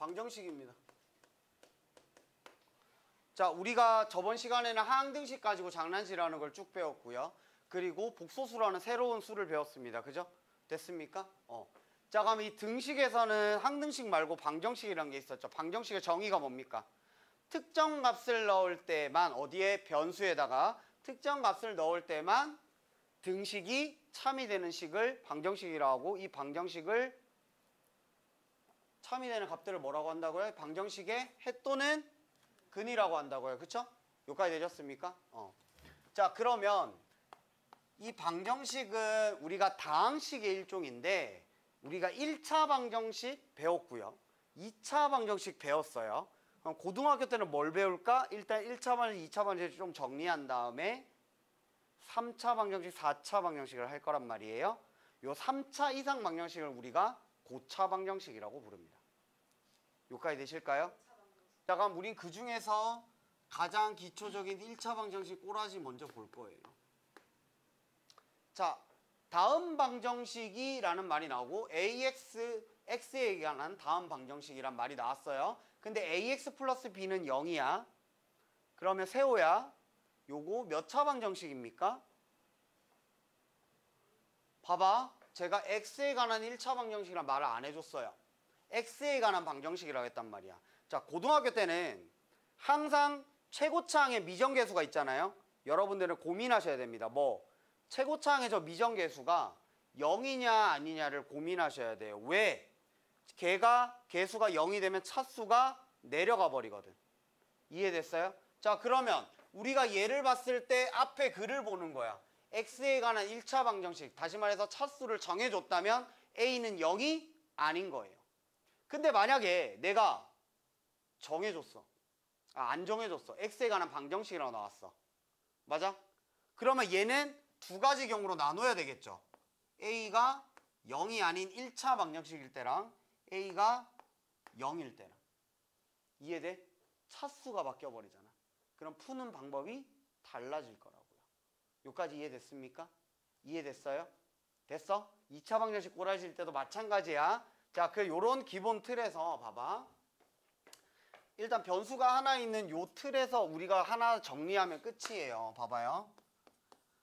방정식입니다. 자, 우리가 저번 시간에는 항등식 가지고 장난질하는 걸 쭉 배웠고요. 그리고 복소수라는 새로운 수를 배웠습니다. 그죠? 됐습니까? 자, 그럼 이 등식에서는 항등식 말고 방정식이라는 게 있었죠. 방정식의 정의가 뭡니까? 특정 값을 넣을 때만 어디에 변수에다가 특정 값을 넣을 때만 등식이 참이 되는 식을 방정식이라고 하고 이 방정식을 참이 되는 값들을 뭐라고 한다고요? 방정식의 해 또는 근이라고 한다고요. 그쵸? 여기까지 되셨습니까? 자, 그러면 이 방정식은 우리가 다항식의 일종인데 우리가 1차 방정식 배웠고요. 2차 방정식 배웠어요. 그럼 고등학교 때는 뭘 배울까? 일단 1차 방정식, 2차 방정식 좀 정리한 다음에 3차 방정식, 4차 방정식을 할 거란 말이에요. 요 3차 이상 방정식을 우리가 고차 방정식이라고 부릅니다. 여기까지 되실까요? 자, 그럼 우린 그 중에서 가장 기초적인 1차 방정식 꼬라지 먼저 볼 거예요. 자, 다음 방정식이라는 말이 나오고 AX, X에 관한 다음 방정식이란 말이 나왔어요. 근데 AX 플러스 B는 0이야. 그러면 세호야, 요거 몇 차 방정식입니까? 봐봐, 제가 X에 관한 1차 방정식이란 말을 안 해줬어요. X에 관한 방정식이라고 했단 말이야. 자, 고등학교 때는 항상 최고차항의 미정계수가 있잖아요. 여러분들은 고민하셔야 됩니다. 뭐 최고차항의 저 미정계수가 0이냐 아니냐를 고민하셔야 돼요. 왜? 걔가 계수가 0이 되면 차수가 내려가 버리거든. 이해됐어요? 자, 그러면 우리가 얘를 봤을 때 앞에 글을 보는 거야. X에 관한 1차 방정식, 다시 말해서 차수를 정해줬다면 A는 0이 아닌 거예요. 근데 만약에 내가 정해줬어. 안 정해줬어. X에 관한 방정식이라고 나왔어. 맞아? 그러면 얘는 두 가지 경우로 나눠야 되겠죠. A가 0이 아닌 1차 방정식일 때랑 A가 0일 때랑. 이해돼? 차수가 바뀌어버리잖아. 그럼 푸는 방법이 달라질 거라고요. 여기까지 이해됐습니까? 이해됐어요? 됐어? 2차 방정식 꼬라질 때도 마찬가지야. 자, 그 요런 기본 틀에서 봐봐. 일단 변수가 하나 있는 요 틀에서 우리가 하나 정리하면 끝이에요. 봐봐요.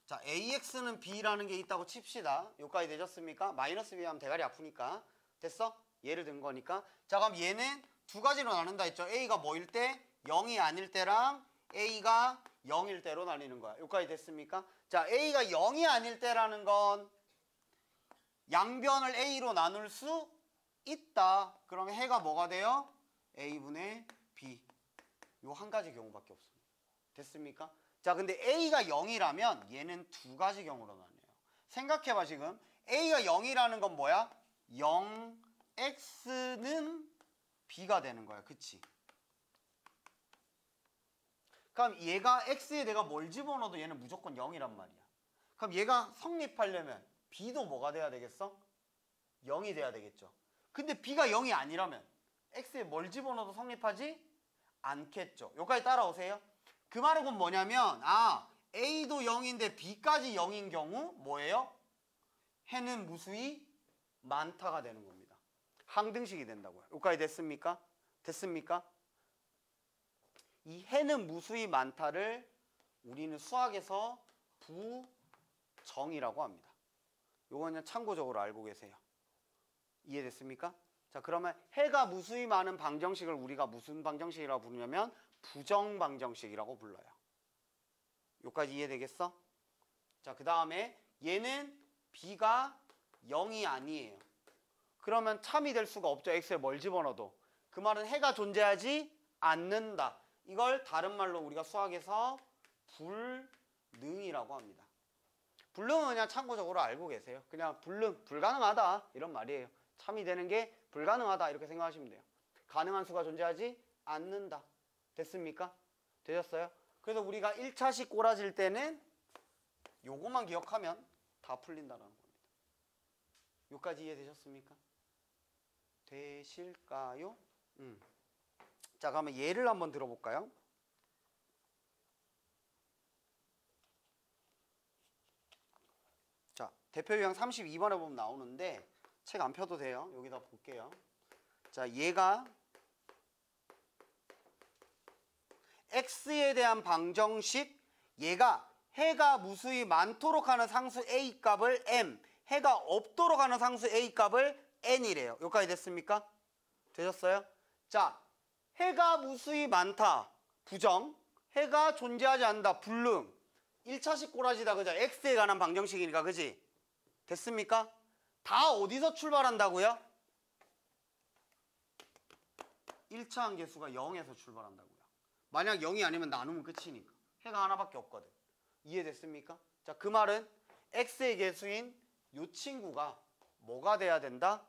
자, AX는 B라는 게 있다고 칩시다. 여기까지 되셨습니까? 마이너스 B 하면 대가리 아프니까. 됐어? 예를 든 거니까. 자, 그럼 얘는 두 가지로 나눈다 했죠. A가 뭐일 때? 0이 아닐 때랑 A가 0일 때로 나뉘는 거야. 여기까지 됐습니까? 자, A가 0이 아닐 때라는 건 양변을 A로 나눌 수 있다. 그러면 해가 뭐가 돼요? A분의 B. 요 한 가지 경우밖에 없습니다. 됐습니까? 자, 근데 A가 0이라면 얘는 두 가지 경우로 나뉘어요. 생각해봐, 지금. A가 0이라는 건 뭐야? 0X는 B가 되는 거야. 그치? 그럼 얘가 X에 내가 뭘 집어넣어도 얘는 무조건 0이란 말이야. 그럼 얘가 성립하려면 B도 뭐가 돼야 되겠어? 0이 돼야 되겠죠. 근데 B가 0이 아니라면 X에 뭘 집어넣어도 성립하지 않겠죠. 여기까지 따라오세요. 그 말은 뭐냐면 A도 0인데 B까지 0인 경우 뭐예요? 해는 무수히 많다가 되는 겁니다. 항등식이 된다고요. 여기까지 됐습니까? 됐습니까? 이 해는 무수히 많다를 우리는 수학에서 부정이라고 합니다. 요거는 참고적으로 알고 계세요. 이해됐습니까? 자, 그러면 해가 무수히 많은 방정식을 우리가 무슨 방정식이라고 부르냐면 부정 방정식이라고 불러요. 여기까지 이해되겠어? 자, 그 다음에 얘는 B가 0이 아니에요. 그러면 참이 될 수가 없죠. X에 뭘 집어넣어도. 그 말은 해가 존재하지 않는다. 이걸 다른 말로 우리가 수학에서 불능이라고 합니다. 불능은 그냥 참고적으로 알고 계세요. 그냥 불능, 불가능하다 이런 말이에요. 참이 되는 게 불가능하다 이렇게 생각하시면 돼요. 가능한 수가 존재하지 않는다. 됐습니까? 되셨어요? 그래서 우리가 1차식 꼬라질 때는 요것만 기억하면 다 풀린다는 겁니다. 여기까지 이해되셨습니까? 되실까요? 자, 그러면 예를 한번 들어볼까요? 자, 대표 유형 32번에 보면 나오는데 책 안 펴도 돼요. 여기다 볼게요. 자, 얘가 x에 대한 방정식 얘가 해가 무수히 많도록 하는 상수 a 값을 m, 해가 없도록 하는 상수 a 값을 n이래요. 여기까지 됐습니까? 되셨어요? 자, 해가 무수히 많다. 부정. 해가 존재하지 않는다. 불능. 1차식 꼬라지다. 그죠? x에 관한 방정식이니까. 그지? 됐습니까? 다 어디서 출발한다고요? 1차 한계수가 0에서 출발한다고요. 만약 0이 아니면 나누면 끝이니까. 해가 하나밖에 없거든. 이해됐습니까? 자, 그 말은 x의 계수인 이 친구가 뭐가 돼야 된다?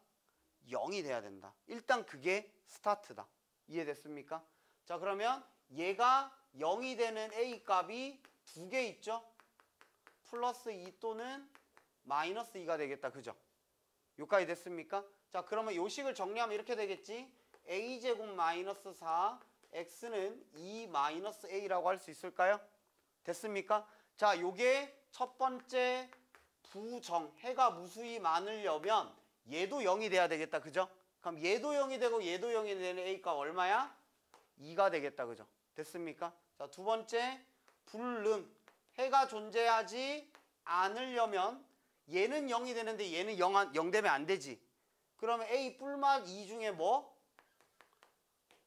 0이 돼야 된다. 일단 그게 스타트다. 이해됐습니까? 자, 그러면 얘가 0이 되는 a 값이 두 개 있죠? 플러스 2 또는 마이너스 2가 되겠다. 그죠? 여기까지 됐습니까? 자, 그러면 요 식을 정리하면 이렇게 되겠지? a제곱 마이너스 4 x는 2 마이너스 a라고 할 수 있을까요? 됐습니까? 자, 요게 첫 번째 부정, 해가 무수히 많으려면 얘도 0이 돼야 되겠다. 그죠? 그럼 얘도 0이 되고 얘도 0이 되는 a가 얼마야? 2가 되겠다. 그죠? 됐습니까? 자, 두 번째 불능, 해가 존재하지 않으려면 얘는 0이 되는데 얘는 0 되면 안 되지. 그러면 a 뿔맛 2 중에 뭐?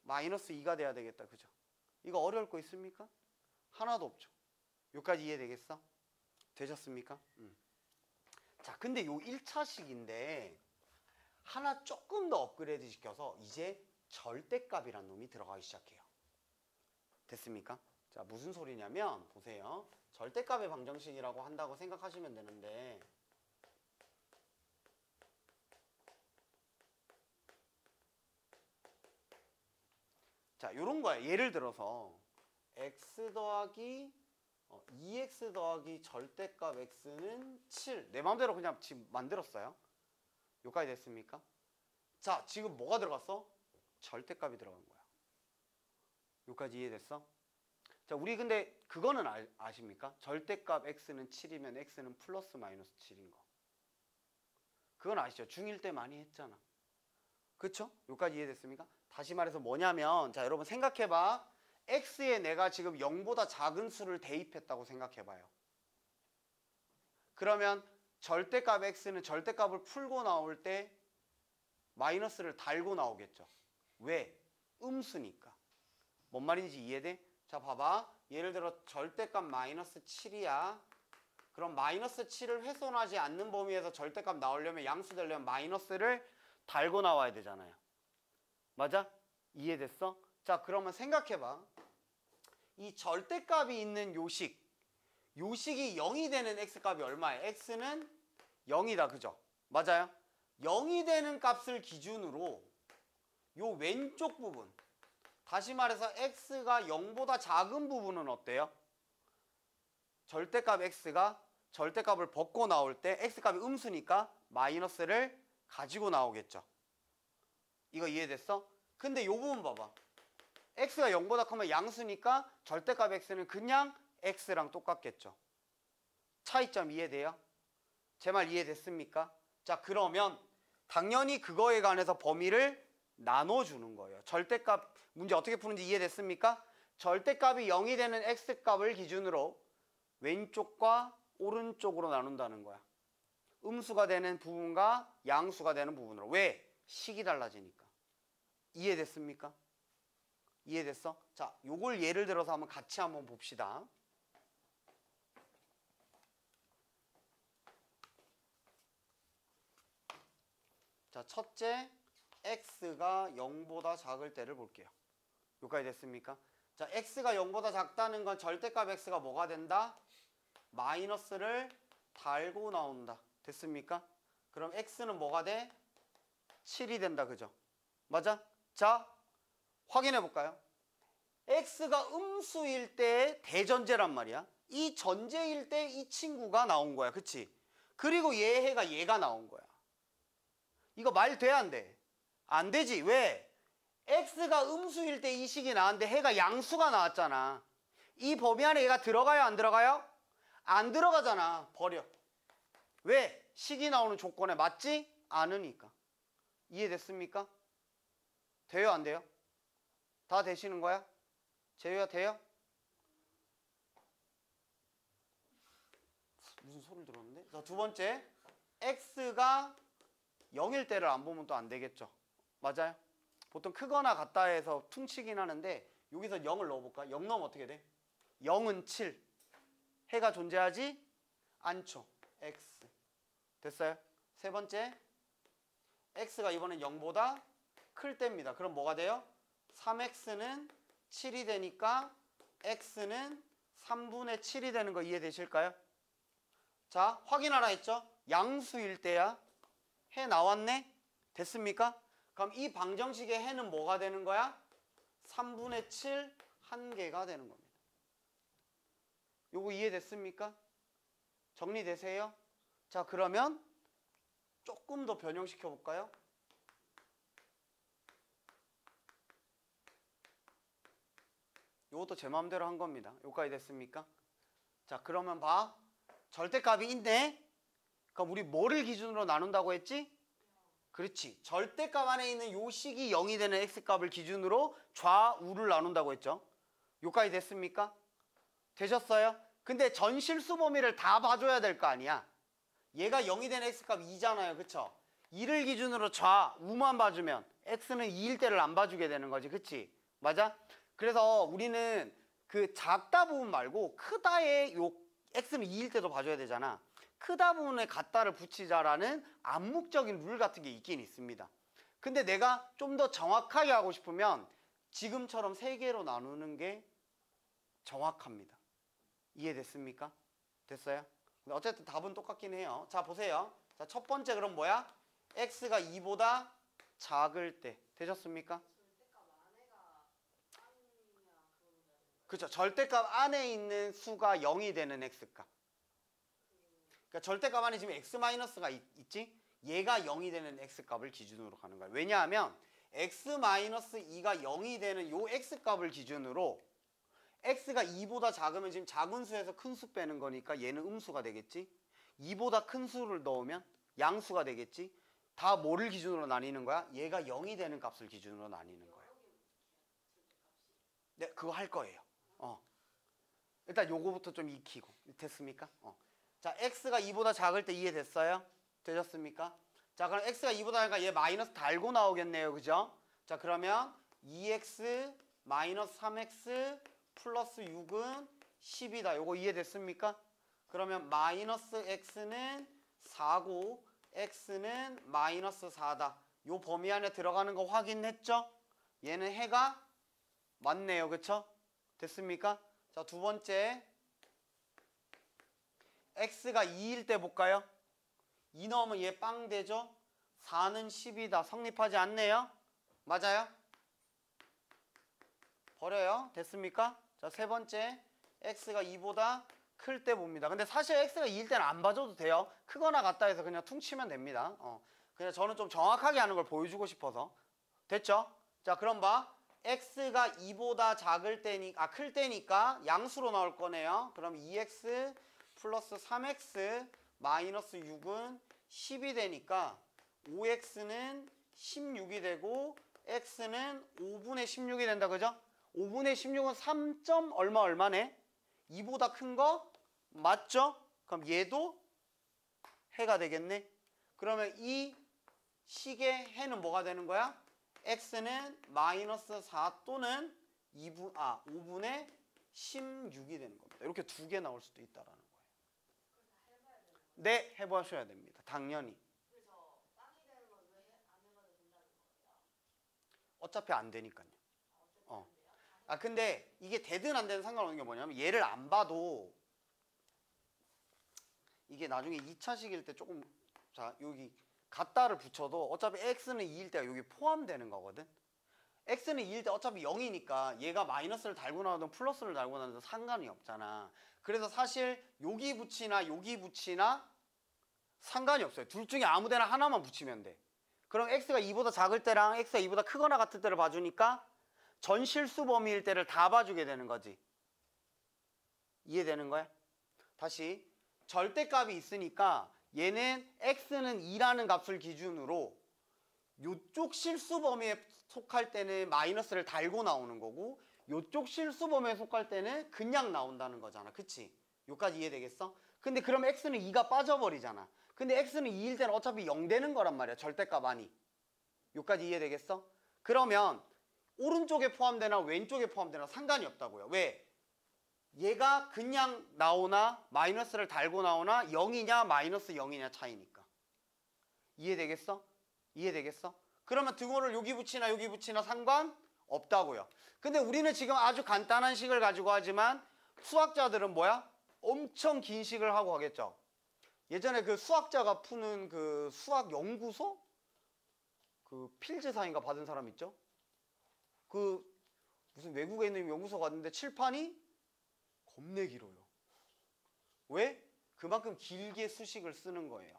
마이너스 2가 돼야 되겠다. 그죠? 이거 어려울 거 있습니까? 하나도 없죠. 여기까지 이해되겠어? 되셨습니까? 자, 근데 요 1차식인데 하나 조금 더 업그레이드 시켜서 이제 절대값이란 놈이 들어가기 시작해요. 됐습니까? 자, 무슨 소리냐면 보세요. 절대값의 방정식이라고 한다고 생각하시면 되는데 자, 요런 거야. 예를 들어서 x 더하기 2x 더하기 절대값 x는 7. 내 마음대로 그냥 지금 만들었어요. 여기까지 됐습니까? 자, 지금 뭐가 들어갔어? 절대값이 들어간 거야. 여기까지 이해됐어? 자, 우리 근데 그거는 아십니까? 절대값 x는 7이면 x는 플러스 마이너스 7인 거. 그건 아시죠? 중1 때 많이 했잖아. 그쵸? 여기까지 이해됐습니까? 다시 말해서 뭐냐면 자, 여러분 생각해봐. x에 내가 지금 0보다 작은 수를 대입했다고 생각해봐요. 그러면 절대값 x는 절대값을 풀고 나올 때 마이너스를 달고 나오겠죠. 왜? 음수니까. 뭔 말인지 이해돼? 자, 봐봐. 예를 들어 절대값 마이너스 7이야. 그럼 마이너스 7을 훼손하지 않는 범위에서 절대값 나오려면 양수 되려면 마이너스를 달고 나와야 되잖아요. 맞아? 이해됐어? 자, 그러면 생각해봐. 이 절대값이 있는 요식이 0이 되는 x값이 얼마예요? x는 0이다. 그죠? 맞아요? 0이 되는 값을 기준으로 요 왼쪽 부분, 다시 말해서 x가 0보다 작은 부분은 어때요? 절대값 x가 절대값을 벗고 나올 때 x값이 음수니까 마이너스를 가지고 나오겠죠. 이거 이해됐어? 근데 요 부분 봐봐. x가 0보다 크면 양수니까 절대값 x는 그냥 x랑 똑같겠죠. 차이점 이해돼요? 제 말 이해됐습니까? 자, 그러면 당연히 그거에 관해서 범위를 나눠주는 거예요. 절대값 문제 어떻게 푸는지 이해됐습니까? 절대값이 0이 되는 x값을 기준으로 왼쪽과 오른쪽으로 나눈다는 거야. 음수가 되는 부분과 양수가 되는 부분으로. 왜? 식이 달라지니까. 이해됐습니까? 이해됐어? 자, 요걸 예를 들어서 한번 같이 한번 봅시다. 자, 첫째 x가 0보다 작을 때를 볼게요. 여기까지 됐습니까? 자, x가 0보다 작다는 건 절대값 x가 뭐가 된다? 마이너스를 달고 나온다. 됐습니까? 그럼 x는 뭐가 돼? 7이 된다. 그죠? 맞아? 자, 확인해 볼까요? x가 음수일 때 대전제란 말이야. 이 전제일 때 이 친구가 나온 거야. 그치? 그리고 얘가 나온 거야. 이거 말 돼? 안 돼? 안 되지. 왜? x가 음수일 때 이 식이 나왔는데 해가 양수가 나왔잖아. 이 범위 안에 얘가 들어가요? 안 들어가요? 안 들어가잖아. 버려. 왜? 식이 나오는 조건에 맞지 않으니까. 이해됐습니까? 돼요? 안 돼요? 다 되시는 거야? 제외가 돼요? 무슨 소리를 들었는데? 자, 두 번째, x가 0일 때를 안 보면 또 안 되겠죠. 맞아요? 보통 크거나 같다 해서 퉁치긴 하는데 여기서 0을 넣어볼까? 0 넣으면 어떻게 돼? 0은 7. 해가 존재하지 않죠. x. 됐어요? 세 번째, x가 이번엔 0보다 클 때입니다. 그럼 뭐가 돼요? 3x는 7이 되니까 x는 3분의 7이 되는 거 이해되실까요? 자, 확인하라 했죠? 양수일 때야. 해 나왔네? 됐습니까? 그럼 이 방정식의 해는 뭐가 되는 거야? 3분의 7 한 개가 되는 겁니다. 요거 이해됐습니까? 정리되세요? 자, 그러면 조금 더 변형시켜 볼까요? 요것도 제 마음대로 한 겁니다. 요까지 됐습니까? 자, 그러면 봐. 절대값이 있네? 그럼 우리 뭐를 기준으로 나눈다고 했지? 그렇지. 절대값 안에 있는 요 식이 0이 되는 x값을 기준으로 좌우를 나눈다고 했죠. 요까지 됐습니까? 되셨어요? 근데 전실수 범위를 다 봐줘야 될 거 아니야. 얘가 0이 되는 x값 2잖아요. 그쵸? 2를 기준으로 좌우만 봐주면 x는 2일 때를 안 봐주게 되는 거지. 그치? 맞아? 그래서 우리는 그 작다 부분 말고 크다의 요 x는 2일 때도 봐줘야 되잖아. 크다 부분에 같다를 붙이자라는 암묵적인 룰 같은 게 있긴 있습니다. 근데 내가 좀 더 정확하게 하고 싶으면 지금처럼 3개로 나누는 게 정확합니다. 이해됐습니까? 됐어요? 근데 어쨌든 답은 똑같긴 해요. 자, 보세요. 자, 첫 번째 그럼 뭐야? x가 2보다 작을 때. 되셨습니까? 그렇죠. 절대값 안에 있는 수가 0이 되는 x값. 그러니까 절대값 안에 지금 x-가 있지? 얘가 0이 되는 x값을 기준으로 가는 거야. 왜냐하면 x-2가 0이 되는 요 x값을 기준으로 x가 2보다 작으면 지금 작은 수에서 큰 수 빼는 거니까 얘는 음수가 되겠지? 2보다 큰 수를 넣으면 양수가 되겠지? 다 뭐를 기준으로 나뉘는 거야? 얘가 0이 되는 값을 기준으로 나뉘는 거예요. 네, 그거 할 거예요. 일단 요거부터 좀 익히고. 됐습니까? 자, x가 2보다 작을 때 이해됐어요? 되셨습니까? 자, 그럼 x가 2보다 작으니까 얘 마이너스 달고 나오겠네요. 그죠? 자, 그러면 2x 마이너스 3x 플러스 6은 10이다. 요거 이해됐습니까? 그러면 마이너스 x는 4고 x는 마이너스 4다. 요 범위 안에 들어가는 거 확인했죠? 얘는 해가 맞네요. 그쵸? 됐습니까? 자, 두 번째 x가 2일 때 볼까요? 2 넣으면 얘 빵 되죠? 4는 10이다. 성립하지 않네요? 맞아요? 버려요. 됐습니까? 자, 세 번째 x가 2보다 클 때 봅니다. 근데 사실 x가 2일 때는 안 봐줘도 돼요. 크거나 같다 해서 그냥 퉁치면 됩니다. 그냥 저는 좀 정확하게 하는 걸 보여주고 싶어서. 됐죠? 자, 그럼 봐. x가 2보다 작을 때니까 클 때니까 양수로 나올 거네요. 그럼 2x 플러스 3x 마이너스 6은 10이 되니까 5x는 16이 되고 x는 5분의 16이 된다. 그죠? 5분의 16은 3점 얼마네? 2보다 큰 거 맞죠? 그럼 얘도 해가 되겠네. 그러면 이 식의 해는 뭐가 되는 거야? x는 마이너스 4 또는 5분의 16이 되는 겁니다. 이렇게 두 개 나올 수도 있다라는 거예요. 네, 해보셔야 됩니다. 당연히. 그래서 땅이 되는 건 왜 안 해봐도 된다는 거예요? 어차피 안 되니까요. 근데 이게 되든 안 되든 상관없는 게 뭐냐면 얘를 안 봐도 이게 나중에 2차식일 때 조금 자 여기 같다를 붙여도 어차피 x는 2일 때가 여기 포함되는 거거든. x는 2일 때 어차피 0이니까 얘가 마이너스를 달고 나오든 플러스를 달고 나오든 상관이 없잖아. 그래서 사실 여기 붙이나 여기 붙이나 상관이 없어요. 둘 중에 아무 데나 하나만 붙이면 돼. 그럼 x가 2보다 작을 때랑 x가 2보다 크거나 같을 때를 봐주니까 전실수 범위일 때를 다 봐주게 되는 거지. 이해되는 거야? 다시 절대값이 있으니까 얘는 x는 2라는 값을 기준으로 요쪽 실수 범위에 속할 때는 마이너스를 달고 나오는 거고 요쪽 실수범위에 속할 때는 그냥 나온다는 거잖아. 그치? 요까지 이해되겠어? 근데 그럼 x는 2가 빠져버리잖아. 근데 x는 2일 때는 어차피 0 되는 거란 말이야. 절대값 아니. 요까지 이해되겠어? 그러면 오른쪽에 포함되나 왼쪽에 포함되나 상관이 없다고요. 왜? 얘가 그냥 나오나 마이너스를 달고 나오나 0이냐 마이너스 0이냐 차이니까. 이해되겠어? 이해되겠어? 그러면 등호를 여기 붙이나 여기 붙이나 상관없다고요. 근데 우리는 지금 아주 간단한 식을 가지고 하지만 수학자들은 뭐야? 엄청 긴 식을 하고 하겠죠. 예전에 그 수학자가 푸는 그 수학 연구소? 그 필즈사인가 받은 사람 있죠? 그 무슨 외국에 있는 연구소 갔는데 칠판이 겁내 길어요. 왜? 그만큼 길게 수식을 쓰는 거예요.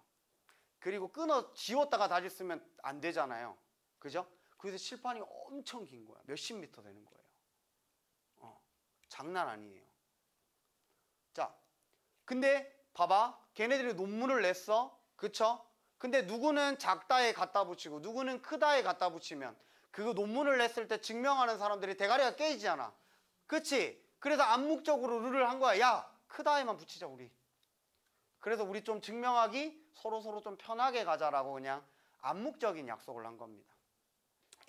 그리고 지웠다가 다시 쓰면 안 되잖아요. 그죠? 그래서 칠판이 엄청 긴 거야. 몇십 미터 되는 거예요. 장난 아니에요. 자, 근데 봐봐. 걔네들이 논문을 냈어. 그쵸? 근데 누구는 작다에 갖다 붙이고 누구는 크다에 갖다 붙이면 그 논문을 냈을 때 증명하는 사람들이 대가리가 깨지잖아. 그치? 그래서 암묵적으로 룰을 한 거야. 야, 크다에만 붙이자 우리. 그래서 우리 좀 증명하기 서로 좀 편하게 가자라고 그냥 암묵적인 약속을 한 겁니다.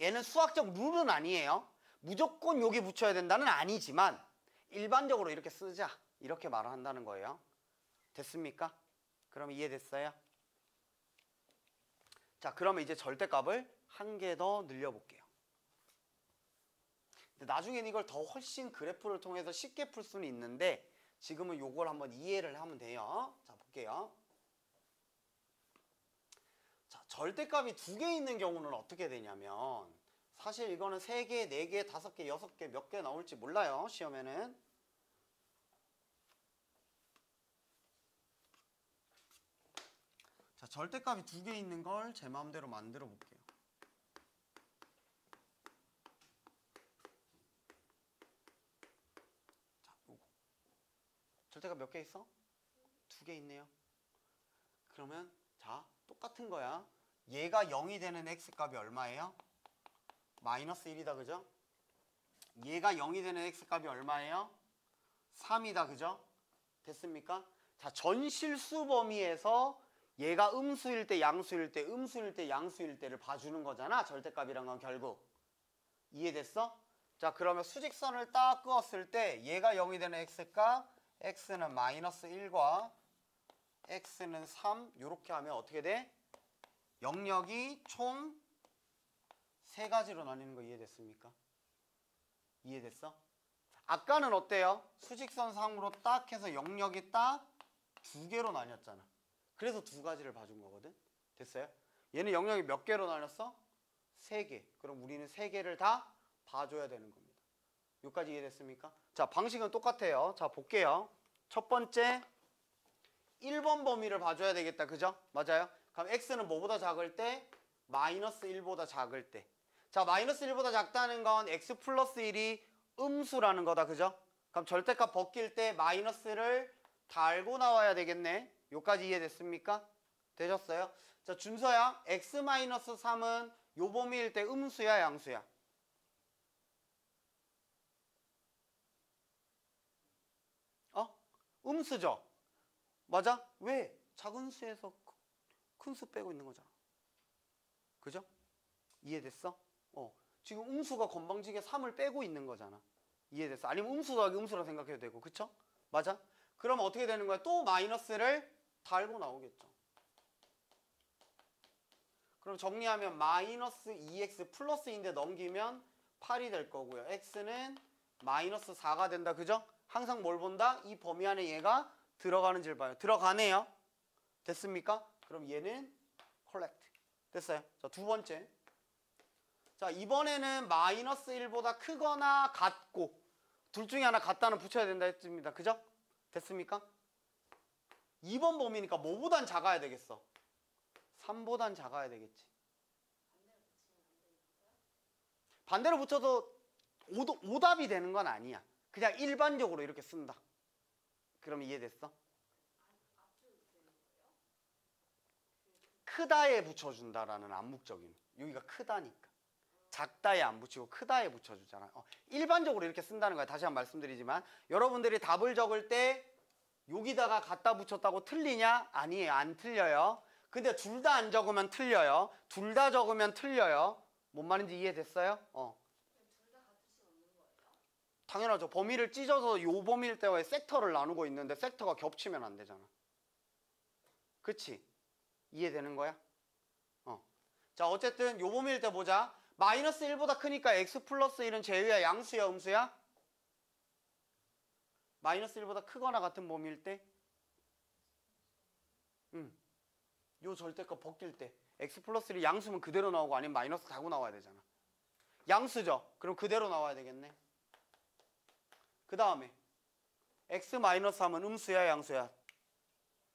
얘는 수학적 룰은 아니에요. 무조건 여기 붙여야 된다는 아니지만 일반적으로 이렇게 쓰자 이렇게 말을 한다는 거예요. 됐습니까? 그럼 이해됐어요? 자, 그러면 이제 절대값을 한 개 더 늘려볼게요. 나중엔 이걸 더 훨씬 그래프를 통해서 쉽게 풀 수는 있는데 지금은 요걸 한번 이해를 하면 돼요. 자, 볼게요. 자, 절대값이 두 개 있는 경우는 어떻게 되냐면 사실 이거는 3개, 4개, 5개, 6개 몇 개 나올지 몰라요. 시험에는. 자, 절대값이 두 개 있는 걸 제 마음대로 만들어 볼게요. 자, 요거. 절대값 몇 개 있어? 두 개 있네요. 그러면 자, 똑같은 거야. 얘가 0이 되는 x값이 얼마예요? 마이너스 1이다. 그죠? 얘가 0이 되는 x값이 얼마예요? 3이다. 그죠? 됐습니까? 자, 전실수 범위에서 얘가 음수일 때 양수일 때 음수일 때 양수일 때를 봐주는 거잖아. 절대값이란 건 결국. 이해됐어? 자, 그러면 수직선을 딱 그었을 때 얘가 0이 되는 x값 x는 마이너스 1과 x는 3 이렇게 하면 어떻게 돼? 영역이 총 3가지로 나뉘는 거 이해됐습니까? 이해됐어? 아까는 어때요? 수직선 상으로 딱 해서 영역이 딱 2개로 나뉘었잖아. 그래서 2가지를 봐준 거거든. 됐어요? 얘는 영역이 몇 개로 나눴어? 3개. 그럼 우리는 3개를 다 봐줘야 되는 겁니다. 여기까지 이해됐습니까? 자, 방식은 똑같아요. 자, 볼게요. 첫 번째 1번 범위를 봐줘야 되겠다. 그죠? 맞아요? 그럼 x는 뭐보다 작을 때? 마이너스 1보다 작을 때. 자, 마이너스 1보다 작다는 건 x 플러스 1이 음수라는 거다. 그죠? 그럼 절대값 벗길 때 마이너스를 달고 나와야 되겠네. 요까지 이해됐습니까? 되셨어요? 자, 준서야, x 마이너스 3은 요 범위일 때 음수야 양수야? 음수죠? 맞아? 왜? 작은 수에서 큰 수 빼고 있는 거잖아. 그죠? 이해됐어? 지금 음수가 건방지게 3을 빼고 있는 거잖아. 이해됐어? 아니면 음수 더하기 음수라 생각해도 되고. 그쵸? 맞아? 그러면 어떻게 되는 거야? 또 마이너스를 달고 나오겠죠. 그럼 정리하면 마이너스 2x 플러스인데 넘기면 8이 될 거고요. x는 마이너스 4가 된다. 그죠? 항상 뭘 본다? 이 범위 안에 얘가 들어가는지를 봐요. 들어가네요. 됐습니까? 그럼 얘는 correct. 됐어요. 자, 두 번째. 자, 이번에는 마이너스 1보다 크거나 같고 둘 중에 하나 같다는 붙여야 된다 했습니다. 그죠? 됐습니까? 2번 범위니까 뭐보단 작아야 되겠어? 3보단 작아야 되겠지. 반대로 붙여도 오답이 되는 건 아니야. 그냥 일반적으로 이렇게 쓴다. 그럼 이해됐어? 크다에 붙여준다라는 암묵적인. 여기가 크다니까. 작다에 안 붙이고 크다에 붙여주잖아. 일반적으로 이렇게 쓴다는 거야. 다시 한번 말씀드리지만 여러분들이 답을 적을 때 여기다가 갖다 붙였다고 틀리냐? 아니에요. 안 틀려요. 근데 둘 다 안 적으면 틀려요. 둘 다 적으면 틀려요. 뭔 말인지 이해됐어요? 둘 다 같을 수 없는 거예요? 당연하죠. 범위를 찢어서 요 범위일 때와 섹터를 나누고 있는데 섹터가 겹치면 안 되잖아. 그치? 이해되는 거야? 자, 어쨌든 요 범위일 때 보자. 마이너스 1보다 크니까 x 플러스 1은 제위야, 양수야, 음수야? 마이너스 1보다 크거나 같은 범위일 때? 요 절대값 벗길 때 x 플러스 1이 양수면 그대로 나오고 아니면 마이너스 달고 나와야 되잖아. 양수죠? 그럼 그대로 나와야 되겠네. 그 다음에 x 마이너스 3은 음수야, 양수야?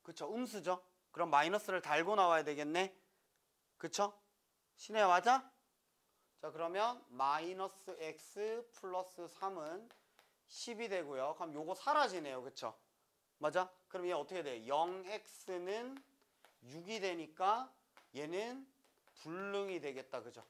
그쵸? 음수죠? 그럼 마이너스를 달고 나와야 되겠네. 그쵸? 신혜야 맞아? 자, 그러면 마이너스 x 플러스 3은 10이 되고요. 그럼 요거 사라지네요. 그쵸? 맞아? 그럼 얘 어떻게 돼? 0x는 6이 되니까 얘는 불능이 되겠다. 그죠?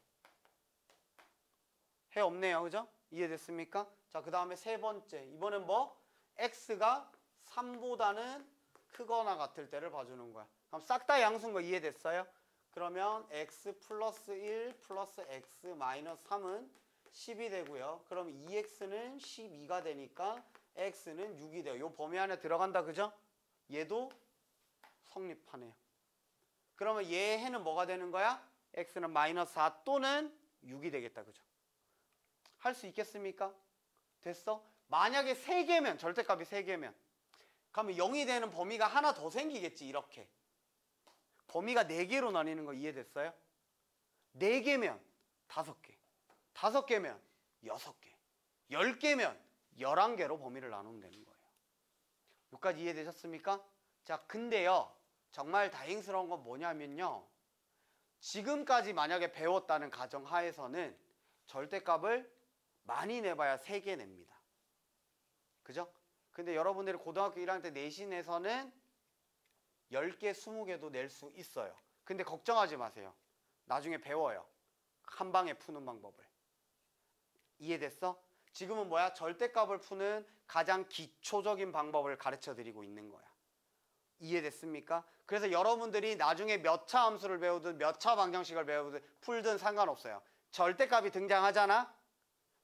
해 없네요. 그죠? 이해됐습니까? 자, 그 다음에 세 번째. 이번엔 뭐? x가 3보다는 크거나 같을 때를 봐주는 거야. 그럼 싹 다 양수인 거 이해됐어요? 그러면 x 플러스 1 플러스 x 마이너스 3은 10이 되고요. 그럼 2x는 12가 되니까 x는 6이 돼요. 요 범위 안에 들어간다. 그죠? 얘도 성립하네요. 그러면 얘 해는 뭐가 되는 거야? x는 마이너스 4 또는 6이 되겠다. 그죠? 할 수 있겠습니까? 됐어? 만약에 3개면, 절대값이 3개면 그러면 0이 되는 범위가 하나 더 생기겠지. 이렇게 범위가 4개로 나뉘는 거 이해됐어요? 4개면 5개, 5개면 6개, 10개면 11개로 범위를 나누면 되는 거예요. 여기까지 이해되셨습니까? 자, 근데요, 정말 다행스러운 건 뭐냐면요, 지금까지 만약에 배웠다는 가정하에서는 절대값을 많이 내봐야 3개 냅니다. 그죠? 근데 여러분들이 고등학교 1학년 때 내신에서는 10개, 20개도 낼 수 있어요. 근데 걱정하지 마세요. 나중에 배워요. 한 방에 푸는 방법을. 이해됐어? 지금은 뭐야? 절대값을 푸는 가장 기초적인 방법을 가르쳐 드리고 있는 거야. 이해됐습니까? 그래서 여러분들이 나중에 몇 차 함수를 배우든 몇 차 방정식을 배우든 풀든 상관없어요. 절대값이 등장하잖아?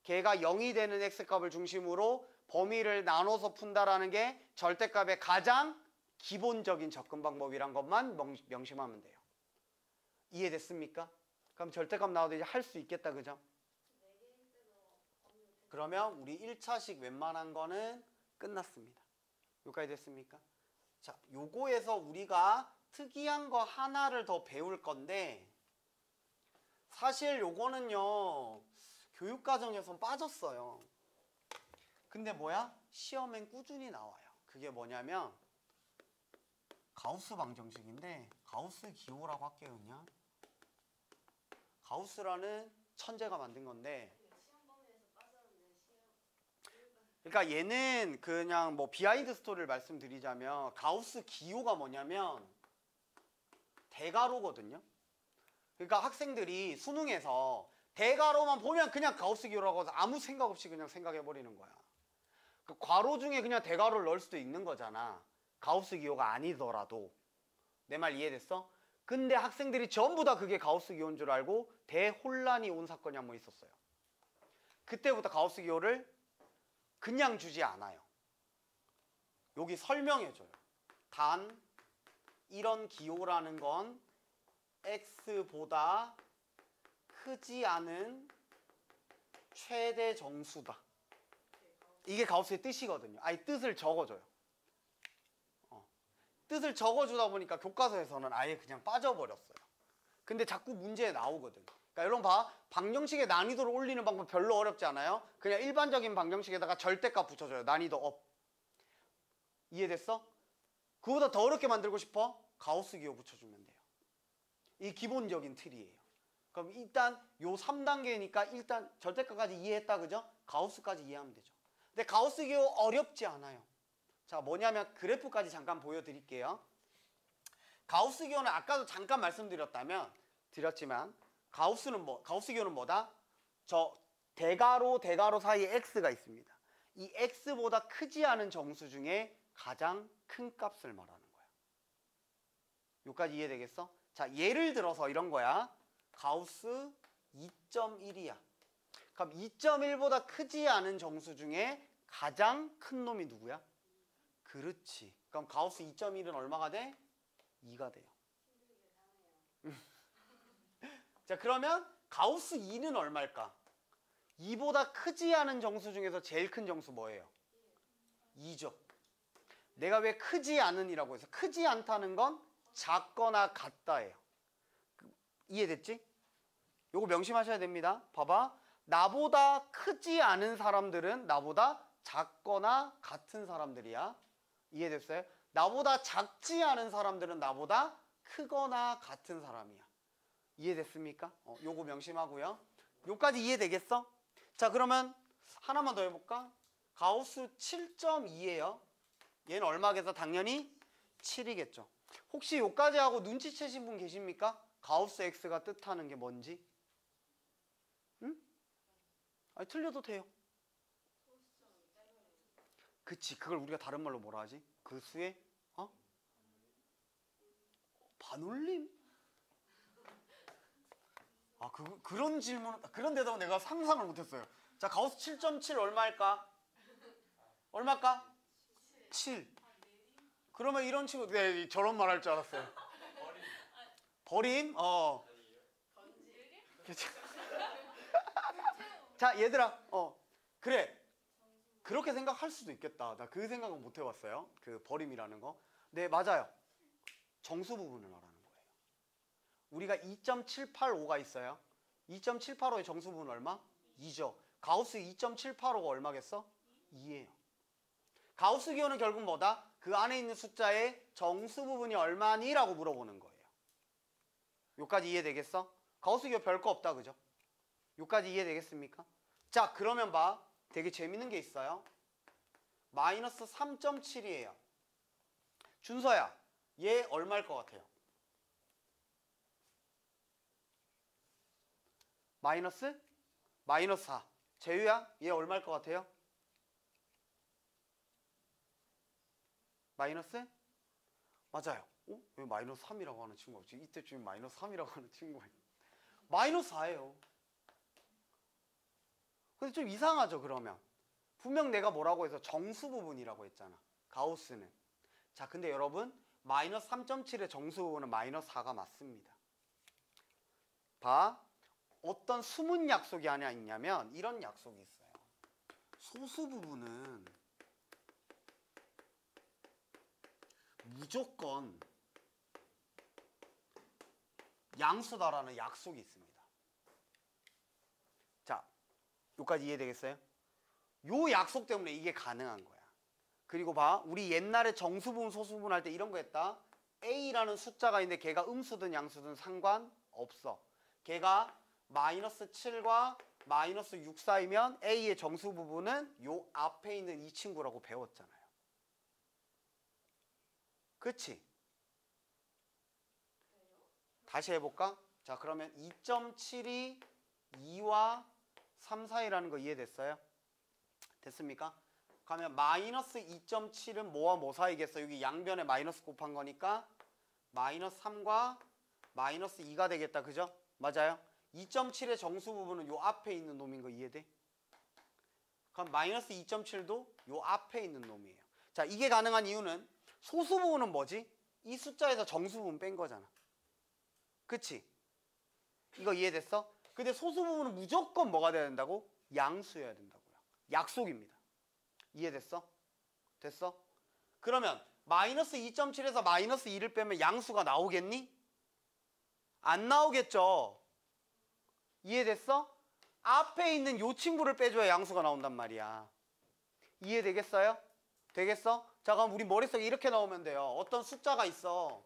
걔가 0이 되는 x값을 중심으로 범위를 나눠서 푼다라는 게 절대값의 가장 기본적인 접근 방법이란 것만 명심하면 돼요. 이해됐습니까? 그럼 절대값 나와도 이제 할 수 있겠다. 그죠? 그러면 우리 1차식 웬만한 거는 끝났습니다. 여기까지 됐습니까? 자, 요거에서 우리가 특이한 거 하나를 더 배울 건데, 사실 요거는요 교육과정에서 빠졌어요. 근데 뭐야? 시험엔 꾸준히 나와요. 그게 뭐냐면 가우스 방정식인데, 가우스 기호라고 할게요. 그냥 가우스라는 천재가 만든 건데, 그러니까 얘는 그냥 뭐 비하인드 스토리를 말씀드리자면 가우스 기호가 뭐냐면 대가로거든요. 그러니까 학생들이 수능에서 대가로만 보면 그냥 가우스 기호라고 해서 아무 생각 없이 그냥 생각해 버리는 거야. 그 괄호 중에 그냥 대가로를 넣을 수도 있는 거잖아. 가우스 기호가 아니더라도. 내 말 이해됐어? 근데 학생들이 전부 다 그게 가우스 기호인 줄 알고 대혼란이 온 사건이 한 번 있었어요. 그때부터 가우스 기호를 그냥 주지 않아요. 여기 설명해줘요. 단 이런 기호라는 건 x보다 크지 않은 최대 정수다. 이게 가우스의 뜻이거든요. 아니, 뜻을 적어줘요. 뜻을 적어주다 보니까 교과서에서는 아예 그냥 빠져버렸어요. 근데 자꾸 문제에 나오거든. 그러니까 여러분 봐, 방정식의 난이도를 올리는 방법 별로 어렵지 않아요? 그냥 일반적인 방정식에다가 절대값 붙여줘요. 난이도 업. 이해됐어? 그보다 더 어렵게 만들고 싶어? 가우스 기호 붙여주면 돼요. 이 기본적인 틀이에요. 그럼 일단 요 3단계니까 일단 절대값까지 이해했다. 그죠? 가우스까지 이해하면 되죠. 근데 가우스 기호 어렵지 않아요. 자, 뭐냐면 그래프까지 잠깐 보여드릴게요. 가우스 기호는 아까도 잠깐 말씀드렸지만 가우스 기호는 뭐다? 저 대가로 사이에 x가 있습니다. 이 x보다 크지 않은 정수 중에 가장 큰 값을 말하는 거야. 여기까지 이해되겠어? 자, 예를 들어서 이런 거야. 가우스 2.1이야. 그럼 2.1보다 크지 않은 정수 중에 가장 큰 놈이 누구야? 그렇지. 그럼 가우스 2.1은 얼마가 돼? 2가 돼요. 자, 그러면 가우스 2는 얼마일까? 2보다 크지 않은 정수 중에서 제일 큰 정수 뭐예요? 2죠. 내가 왜 크지 않은이라고 해서 크지 않다는 건 작거나 같다예요. 이해됐지? 요거 명심하셔야 됩니다. 봐봐. 나보다 크지 않은 사람들은 나보다 작거나 같은 사람들이야. 이해됐어요? 나보다 작지 않은 사람들은 나보다 크거나 같은 사람이야. 이해됐습니까? 요거 명심하고요. 요까지 이해되겠어? 자, 그러면 하나만 더 해볼까? 가우스 7.2예요. 얘는 얼마겠어? 당연히 7이겠죠. 혹시 요까지 하고 눈치채신 분 계십니까? 가우스 x가 뜻하는 게 뭔지? 응? 아니, 틀려도 돼요. 그치, 그걸 우리가 다른 말로 뭐라 하지? 그 수의 반올림? 아, 그런 질문, 그런 대답은 내가 상상을 못했어요. 자, 가우스 7.7 얼마일까? 얼마일까? 7. 그러면 이런 친구, 네, 저런 말 할 줄 알았어요. 버림? 자, 얘들아, 그래. 그렇게 생각할 수도 있겠다. 나 그 생각은 못 해봤어요. 그 버림이라는 거. 네, 맞아요. 정수 부분을 말하는 거예요. 우리가 2.785가 있어요. 2.785의 정수 부분 얼마? 2죠. 가우스 2.785가 얼마겠어? 2예요. 가우스 기호는 결국 뭐다? 그 안에 있는 숫자의 정수 부분이 얼마니? 라고 물어보는 거예요. 요까지 이해되겠어? 가우스 기호 별거 없다, 그죠? 요까지 이해되겠습니까? 자, 그러면 봐. 되게 재밌는 게 있어요. 마이너스 3.7이에요. 준서야, 얘 얼마일 것 같아요? 마이너스 4. 재유야, 얘 얼마일 것 같아요? 마이너스? 맞아요. 왜 마이너스 3이라고 하는 친구가 없지? 이때쯤에 마이너스 3이라고 하는 친구가 있네. 마이너스 4예요. 근데 좀 이상하죠, 그러면. 분명 내가 뭐라고 해서 정수 부분이라고 했잖아. 가우스는. 자, 근데 여러분, 마이너스 3.7의 정수 부분은 마이너스 4가 맞습니다. 봐. 어떤 숨은 약속이 하나 있냐면 이런 약속이 있어요. 소수 부분은 무조건 양수다라는 약속이 있습니다. 자, 여기까지 이해되겠어요? 요 약속 때문에 이게 가능한 거야. 그리고 봐, 우리 옛날에 정수 부분, 소수 부분 할 때 이런 거 했다. A라는 숫자가 있는데 걔가 음수든 양수든 상관없어. 걔가 마이너스 7과 마이너스 6 사이면 A의 정수 부분은 요 앞에 있는 이 친구라고 배웠잖아요. 그치? 다시 해볼까? 자, 그러면 2.7이 2와 3 사이라는 거 이해됐어요? 됐습니까? 그러면 마이너스 2.7은 뭐와 뭐 사이겠어? 여기 양변에 마이너스 곱한 거니까 마이너스 3과 마이너스 2가 되겠다. 그죠? 맞아요? 2.7의 정수 부분은 요 앞에 있는 놈인 거 이해돼? 그럼 마이너스 2.7도 요 앞에 있는 놈이에요. 자, 이게 가능한 이유는 소수 부분은 뭐지? 이 숫자에서 정수 부분 뺀 거잖아. 그치? 이거 이해됐어? 근데 소수 부분은 무조건 뭐가 돼야 된다고? 양수여야 된다고요. 약속입니다. 이해됐어? 됐어? 그러면 마이너스 2.7에서 마이너스 2를 빼면 양수가 나오겠니? 안 나오겠죠? 이해됐어? 앞에 있는 요 친구를 빼줘야 양수가 나온단 말이야. 이해되겠어요? 되겠어? 자, 그럼 우리 머릿속에 이렇게 나오면 돼요. 어떤 숫자가 있어.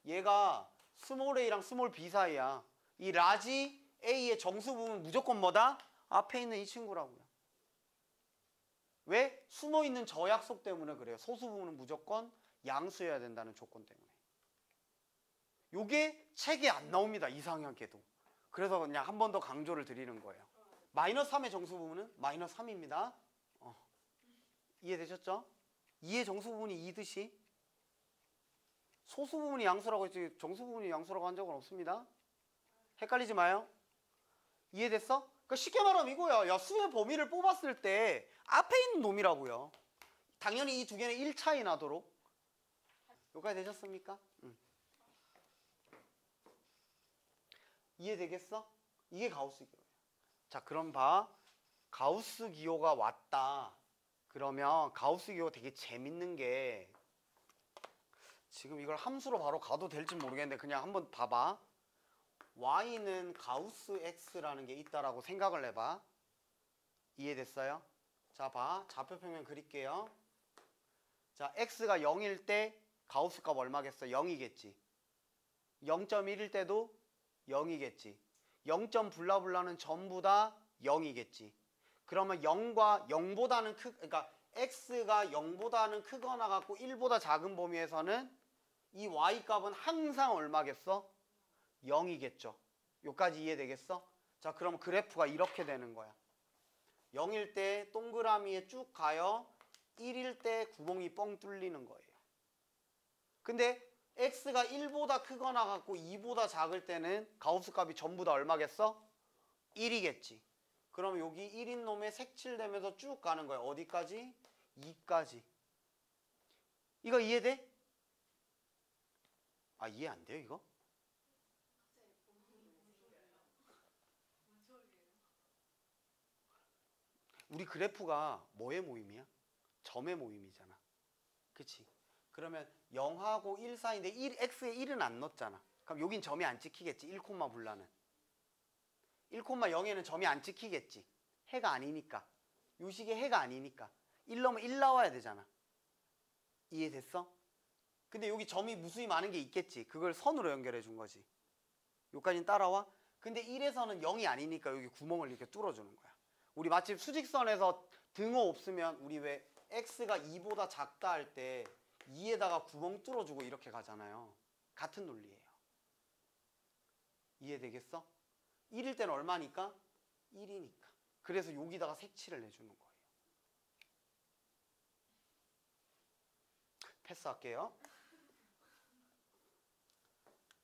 얘가 스몰 a랑 스몰 b 사이야. 이 라지 a의 정수 부분은 무조건 뭐다? 앞에 있는 이 친구라고요. 왜? 숨어있는 저 약속 때문에 그래요. 소수 부분은 무조건 양수여야 된다는 조건 때문에. 요게 책에 안 나옵니다. 이상하게도. 그래서 그냥 한 번 더 강조를 드리는 거예요. 마이너스 3의 정수 부분은 마이너스 3입니다. 이해되셨죠? 2의 정수 부분이 2듯이 소수 부분이 양수라고 했지 정수 부분이 양수라고 한 적은 없습니다. 헷갈리지 마요. 이해됐어? 그러니까 쉽게 말하면 이거야. 야, 수의 범위를 뽑았을 때 앞에 있는 놈이라고요. 당연히 이 두 개는 1 차이 나도록. 여기까지 되셨습니까? 응. 이해되겠어? 이게 가우스 기호야. 자, 그럼 봐. 가우스 기호가 왔다. 그러면 가우스 기호 되게 재밌는 게 지금 이걸 함수로 바로 가도 될지 모르겠는데 그냥 한번 봐봐. y는 가우스 x라는 게 있다라고 생각을 해봐. 이해됐어요? 자, 봐. 좌표평면 그릴게요. 자, x가 0일 때 가우스 값 얼마겠어? 0이겠지. 0.1일 때도 0이겠지. 0점 블라블라는 전부 다 0이겠지. 그러면 0과 0보다는 그러니까 x가 0보다는 크거나 같고 1보다 작은 범위에서는 이 y 값은 항상 얼마겠어? 0이겠죠. 여기까지 이해되겠어? 자, 그럼 그래프가 이렇게 되는 거야. 0일 때 동그라미에 쭉 가요. 1일 때 구멍이 뻥 뚫리는 거예요. 근데 x가 1보다 크거나 같고 2보다 작을 때는 가우스 값이 전부 다 얼마겠어? 1이겠지. 그럼 여기 1인 놈에 색칠되면서 쭉 가는 거야. 어디까지? 2까지. 이거 이해돼? 아, 이해 안 돼요, 이거? 우리 그래프가 뭐의 모임이야? 점의 모임이잖아. 그치? 그러면 0하고 1 사이인데 x에 1은 안 넣었잖아. 그럼 여긴 점이 안 찍히겠지. 1, 블라는 1,0에는 점이 안 찍히겠지. 해가 아니니까. 요 식의 해가 아니니까 1 넣으면 1 나와야 되잖아. 이해됐어? 근데 여기 점이 무수히 많은 게 있겠지. 그걸 선으로 연결해 준 거지. 여기까지는 따라와? 근데 1에서는 0이 아니니까 여기 구멍을 이렇게 뚫어주는 거야. 우리 마치 수직선에서 등호 없으면 우리 왜 x가 2보다 작다 할 때 2에다가 구멍 뚫어주고 이렇게 가잖아요. 같은 논리예요. 이해되겠어? 1일 때는 얼마니까? 1이니까. 그래서 여기다가 색칠을 내주는 거예요. 패스할게요.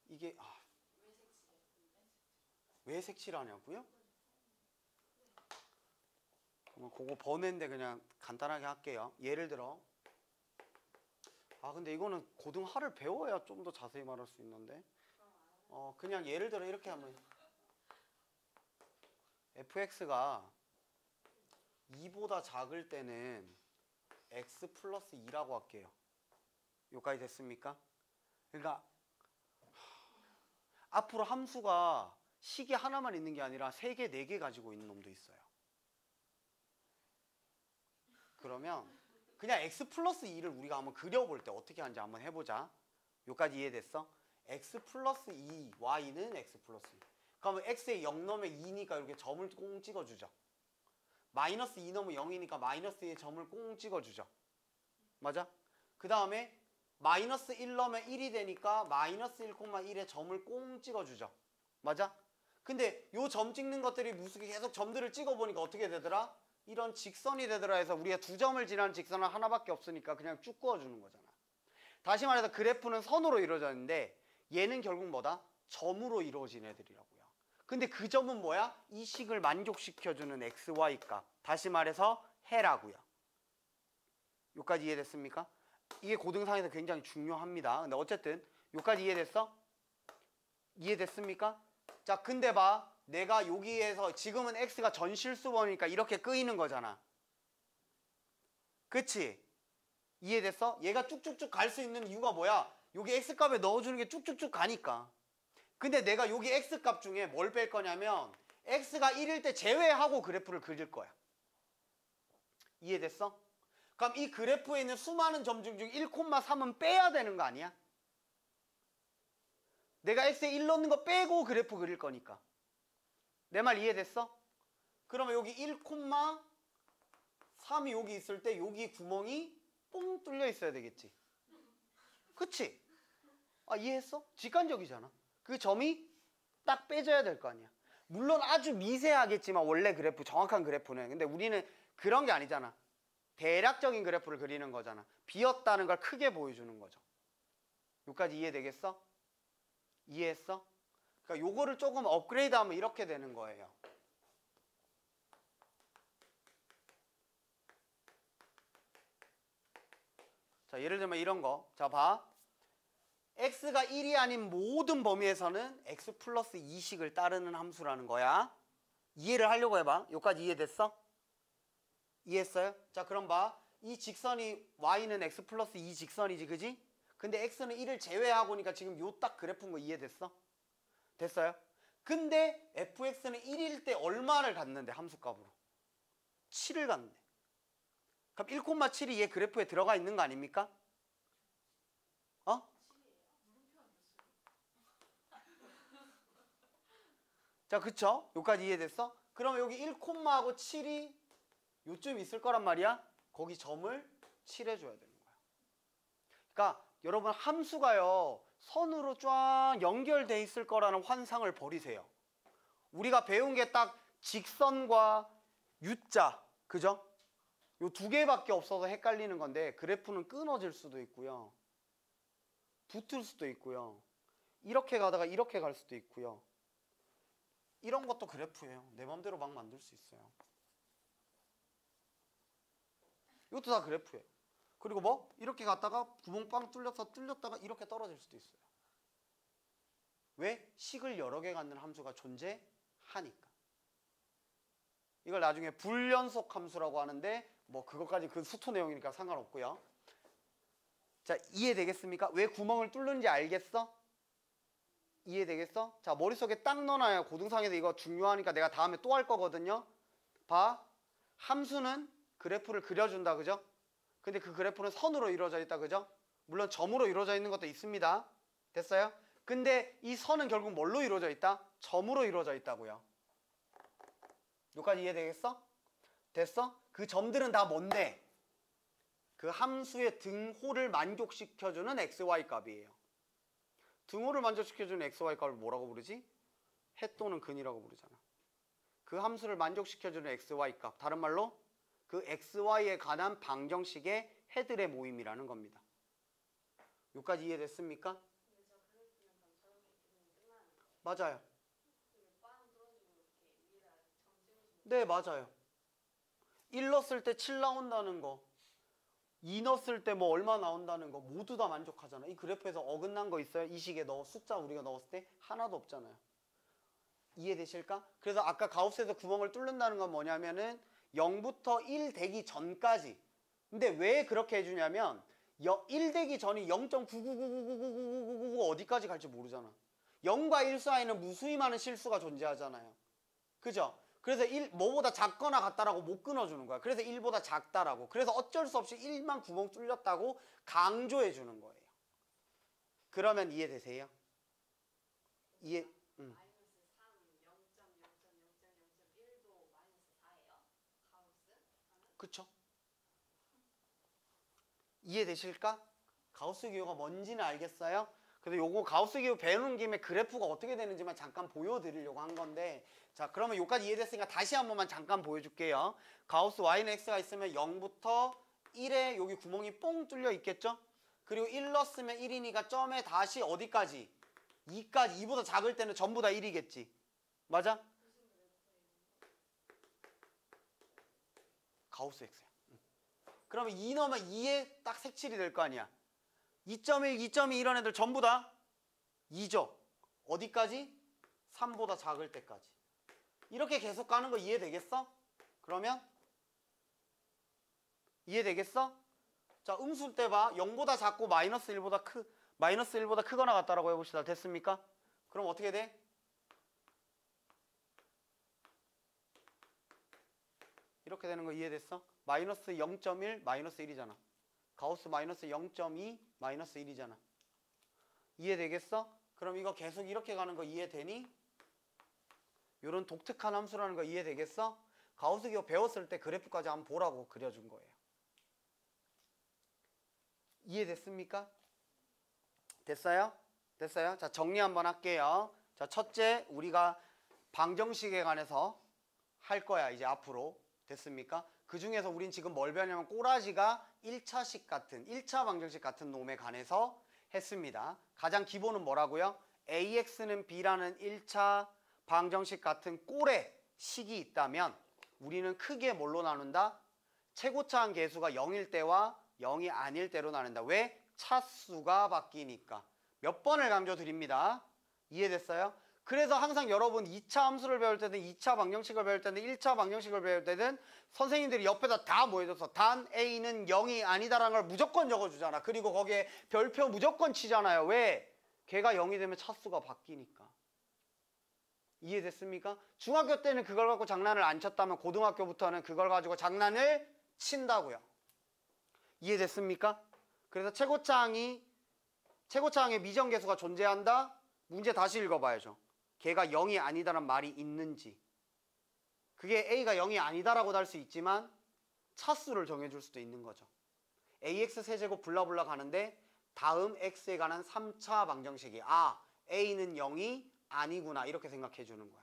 이게 왜 색칠하냐고요? 그러면 그거 번외인데 그냥 간단하게 할게요. 예를 들어 근데 이거는 고등하를 배워야 좀 더 자세히 말할 수 있는데 그냥 예를 들어 이렇게 하면 fx가 2보다 작을 때는 x 플러스 2라고 할게요. 여기까지 됐습니까? 그러니까 앞으로 함수가 식이 하나만 있는 게 아니라 3개, 4개 가지고 있는 놈도 있어요. 그러면 그냥 x 플러스 2를 우리가 한번 그려볼 때 어떻게 하는지 한번 해보자. 여기까지 이해됐어? x 플러스 2, y는 x 플러스 2. 그러면 x에 0 넣으면 2니까 이렇게 점을 꽁 찍어주죠. 마이너스 2 넣으면 0이니까 마이너스 2에 점을 꽁 찍어주죠. 맞아? 그 다음에 마이너스 1 넣으면 1이 되니까 마이너스 1,1에 점을 꽁 찍어주죠. 맞아? 근데 요 점 찍는 것들이 무수히 계속 점들을 찍어보니까 어떻게 되더라? 이런 직선이 되더라 해서 우리가 2점을 지나는 직선은 하나밖에 없으니까 그냥 쭉 그어주는 거잖아. 다시 말해서 그래프는 선으로 이루어졌는데 얘는 결국 뭐다? 점으로 이루어진 애들이라고요. 근데 그 점은 뭐야? 이 식을 만족시켜주는 x, y 값. 다시 말해서 해라고요. 여기까지 이해됐습니까? 이게 고등상에서 굉장히 중요합니다. 근데 어쨌든 여기까지 이해됐어? 이해됐습니까? 자, 근데 봐. 내가 여기에서 지금은 x가 전실수범이니까 이렇게 끄이는 거잖아. 그치? 이해됐어? 얘가 쭉쭉쭉 갈 수 있는 이유가 뭐야? 여기 x값에 넣어주는 게 쭉쭉쭉 가니까. 근데 내가 여기 x값 중에 뭘 뺄 거냐면 x가 1일 때 제외하고 그래프를 그릴 거야. 이해됐어? 그럼 이 그래프에 있는 수많은 점 중 1,3은 빼야 되는 거 아니야? 내가 x에 1 넣는 거 빼고 그래프 그릴 거니까. 내 말 이해됐어? 그러면 여기 1,3이 여기 있을 때 여기 구멍이 뽕 뚫려 있어야 되겠지. 그치? 이해했어? 직관적이잖아. 그 점이 딱 빼져야 될 거 아니야. 물론 아주 미세하겠지만 원래 그래프, 정확한 그래프는. 근데 우리는 그런 게 아니잖아. 대략적인 그래프를 그리는 거잖아. 비었다는 걸 크게 보여주는 거죠. 여기까지 이해되겠어? 이해했어? 그러니까 요거를 조금 업그레이드하면 이렇게 되는 거예요. 자, 예를 들면 이런 거. 자, 봐. x가 1이 아닌 모든 범위에서는 x 플러스 2식을 따르는 함수라는 거야. 이해를 하려고 해봐. 여기까지 이해됐어? 이해했어요? 자, 그럼 봐. 이 직선이 y는 x 플러스 2 직선이지, 그지? 근데 x는 1을 제외하고니까 지금 요 딱 그래프인 거 이해됐어? 됐어요? 근데 fx는 1일 때 얼마를 갖는데, 함수값으로? 7을 갖는데. 그럼 1,7이 얘 그래프에 들어가 있는 거 아닙니까? 어? 자, 그쵸? 여기까지 이해됐어? 그럼 여기 1,하고 7이 요쯤 있을 거란 말이야. 거기 점을 칠해줘야 되는 거야. 그러니까 여러분 함수가요, 선으로 쫙 연결돼 있을 거라는 환상을 버리세요. 우리가 배운 게 딱 직선과 U자, 그죠? 요 두 개밖에 없어서 헷갈리는 건데, 그래프는 끊어질 수도 있고요, 붙을 수도 있고요, 이렇게 가다가 이렇게 갈 수도 있고요. 이런 것도 그래프예요. 내 맘대로 막 만들 수 있어요. 이것도 다 그래프예요. 그리고 뭐 이렇게 갔다가 구멍 빵 뚫렸다가 이렇게 떨어질 수도 있어요. 왜? 식을 여러 개 갖는 함수가 존재하니까. 이걸 나중에 불연속 함수라고 하는데, 뭐 그것까지 그 수토 내용이니까 상관없고요. 자, 이해되겠습니까? 왜 구멍을 뚫는지 알겠어? 이해되겠어? 자, 머릿속에 딱 넣어놔야 고등상에서 이거 중요하니까 내가 다음에 또 할 거거든요. 봐. 함수는 그래프를 그려준다, 그죠? 근데 그 그래프는 선으로 이루어져 있다, 그죠? 물론 점으로 이루어져 있는 것도 있습니다. 됐어요? 근데 이 선은 결국 뭘로 이루어져 있다? 점으로 이루어져 있다고요. 여기까지 이해되겠어? 됐어? 그 점들은 다 뭔데? 그 함수의 등호를 만족시켜주는 xy 값이에요. 등호를 만족시켜주는 xy 값을 뭐라고 부르지? 해 또는 근이라고 부르잖아. 그 함수를 만족시켜주는 xy 값, 다른 말로 그 xy에 관한 방정식의 해들의 모임이라는 겁니다. 여기까지 이해됐습니까? 맞아요. 네, 맞아요. 1 넣었을 때 7 나온다는 거, 2 넣었을 때 뭐 얼마 나온다는 거 모두 다 만족하잖아. 이 그래프에서 어긋난 거 있어요? 이 식에 숫자 우리가 넣었을 때 하나도 없잖아요. 이해되실까? 그래서 아까 가우스에서 구멍을 뚫는다는 건 뭐냐면은 0부터 1 되기 전까지. 근데 왜 그렇게 해주냐면 1 되기 전이 0.999999999 어디까지 갈지 모르잖아. 0과 1 사이는 무수히 많은 실수가 존재하잖아요. 그죠? 그래서 1, 뭐보다 작거나 같다라고 못 끊어주는 거야. 그래서 1보다 작다라고. 그래서 어쩔 수 없이 1만 구멍 뚫렸다고 강조해 주는 거예요. 그러면 이해되세요? 이해? 그쵸? 이해되실까? 가우스 기호가 뭔지는 알겠어요? 그래서 요거 가우스 기호 배우는 김에 그래프가 어떻게 되는지만 잠깐 보여드리려고 한 건데, 자, 그러면 요까지 이해됐으니까 다시 한 번만 잠깐 보여줄게요. 가우스 y는 x가 있으면 0부터 1에 여기 구멍이 뽕 뚫려 있겠죠? 그리고 1 넣었으면 1이니까 점에 다시 어디까지? 2까지. 2보다 작을 때는 전부 다 1이겠지. 맞아? 가우스 x야. 그러면 2 넣으면 2에 딱 색칠이 될 거 아니야. 2.1, 2.2 이런 애들 전부 다 2죠. 어디까지? 3보다 작을 때까지. 이렇게 계속 가는 거 이해되겠어? 그러면 이해되겠어? 자, 음수일 때 봐. 0보다 작고 마이너스 1보다 크거나 같다라고 해봅시다. 됐습니까? 그럼 어떻게 돼? 이렇게 되는 거 이해됐어? 마이너스 0.1, 마이너스 1이잖아. 가우스 마이너스 0.2, 마이너스 1이잖아. 이해되겠어? 그럼 이거 계속 이렇게 가는 거 이해되니? 이런 독특한 함수라는 거 이해되겠어? 가우스 기호 배웠을 때 그래프까지 한번 보라고 그려준 거예요. 이해됐습니까? 됐어요? 됐어요? 자, 정리 한번 할게요. 자, 첫째, 우리가 방정식에 관해서 할 거야 이제 앞으로. 됐습니까? 그 중에서 우린 지금 뭘 배웠냐면 꼬라지가 1차식 같은 1차 방정식 같은 놈에 관해서 했습니다. 가장 기본은 뭐라고요? AX는 B라는 1차 방정식 같은 꼴의 식이 있다면 우리는 크게 뭘로 나눈다? 최고차항 계수가 0일 때와 0이 아닐 때로 나눈다. 왜? 차수가 바뀌니까. 몇 번을 강조드립니다. 이해됐어요? 그래서 항상 여러분 2차 함수를 배울 때든 2차 방정식을 배울 때든 1차 방정식을 배울 때든 선생님들이 옆에다 다 모여줘서 단 A는 0이 아니다라는 걸 무조건 적어주잖아. 그리고 거기에 별표 무조건 치잖아요. 왜? 걔가 0이 되면 차수가 바뀌니까. 이해됐습니까? 중학교 때는 그걸 갖고 장난을 안 쳤다면 고등학교부터는 그걸 가지고 장난을 친다고요. 이해됐습니까? 그래서 최고차항에 미정계수가 존재한다? 문제 다시 읽어봐야죠. 걔가 0이 아니다란 말이 있는지. 그게 A가 0이 아니다라고도 할 수 있지만 차수를 정해줄 수도 있는 거죠. AX 세제곱 블라블라 가는데 다음 X에 관한 3차 방정식이 A는 0이 아니구나 이렇게 생각해 주는 거야.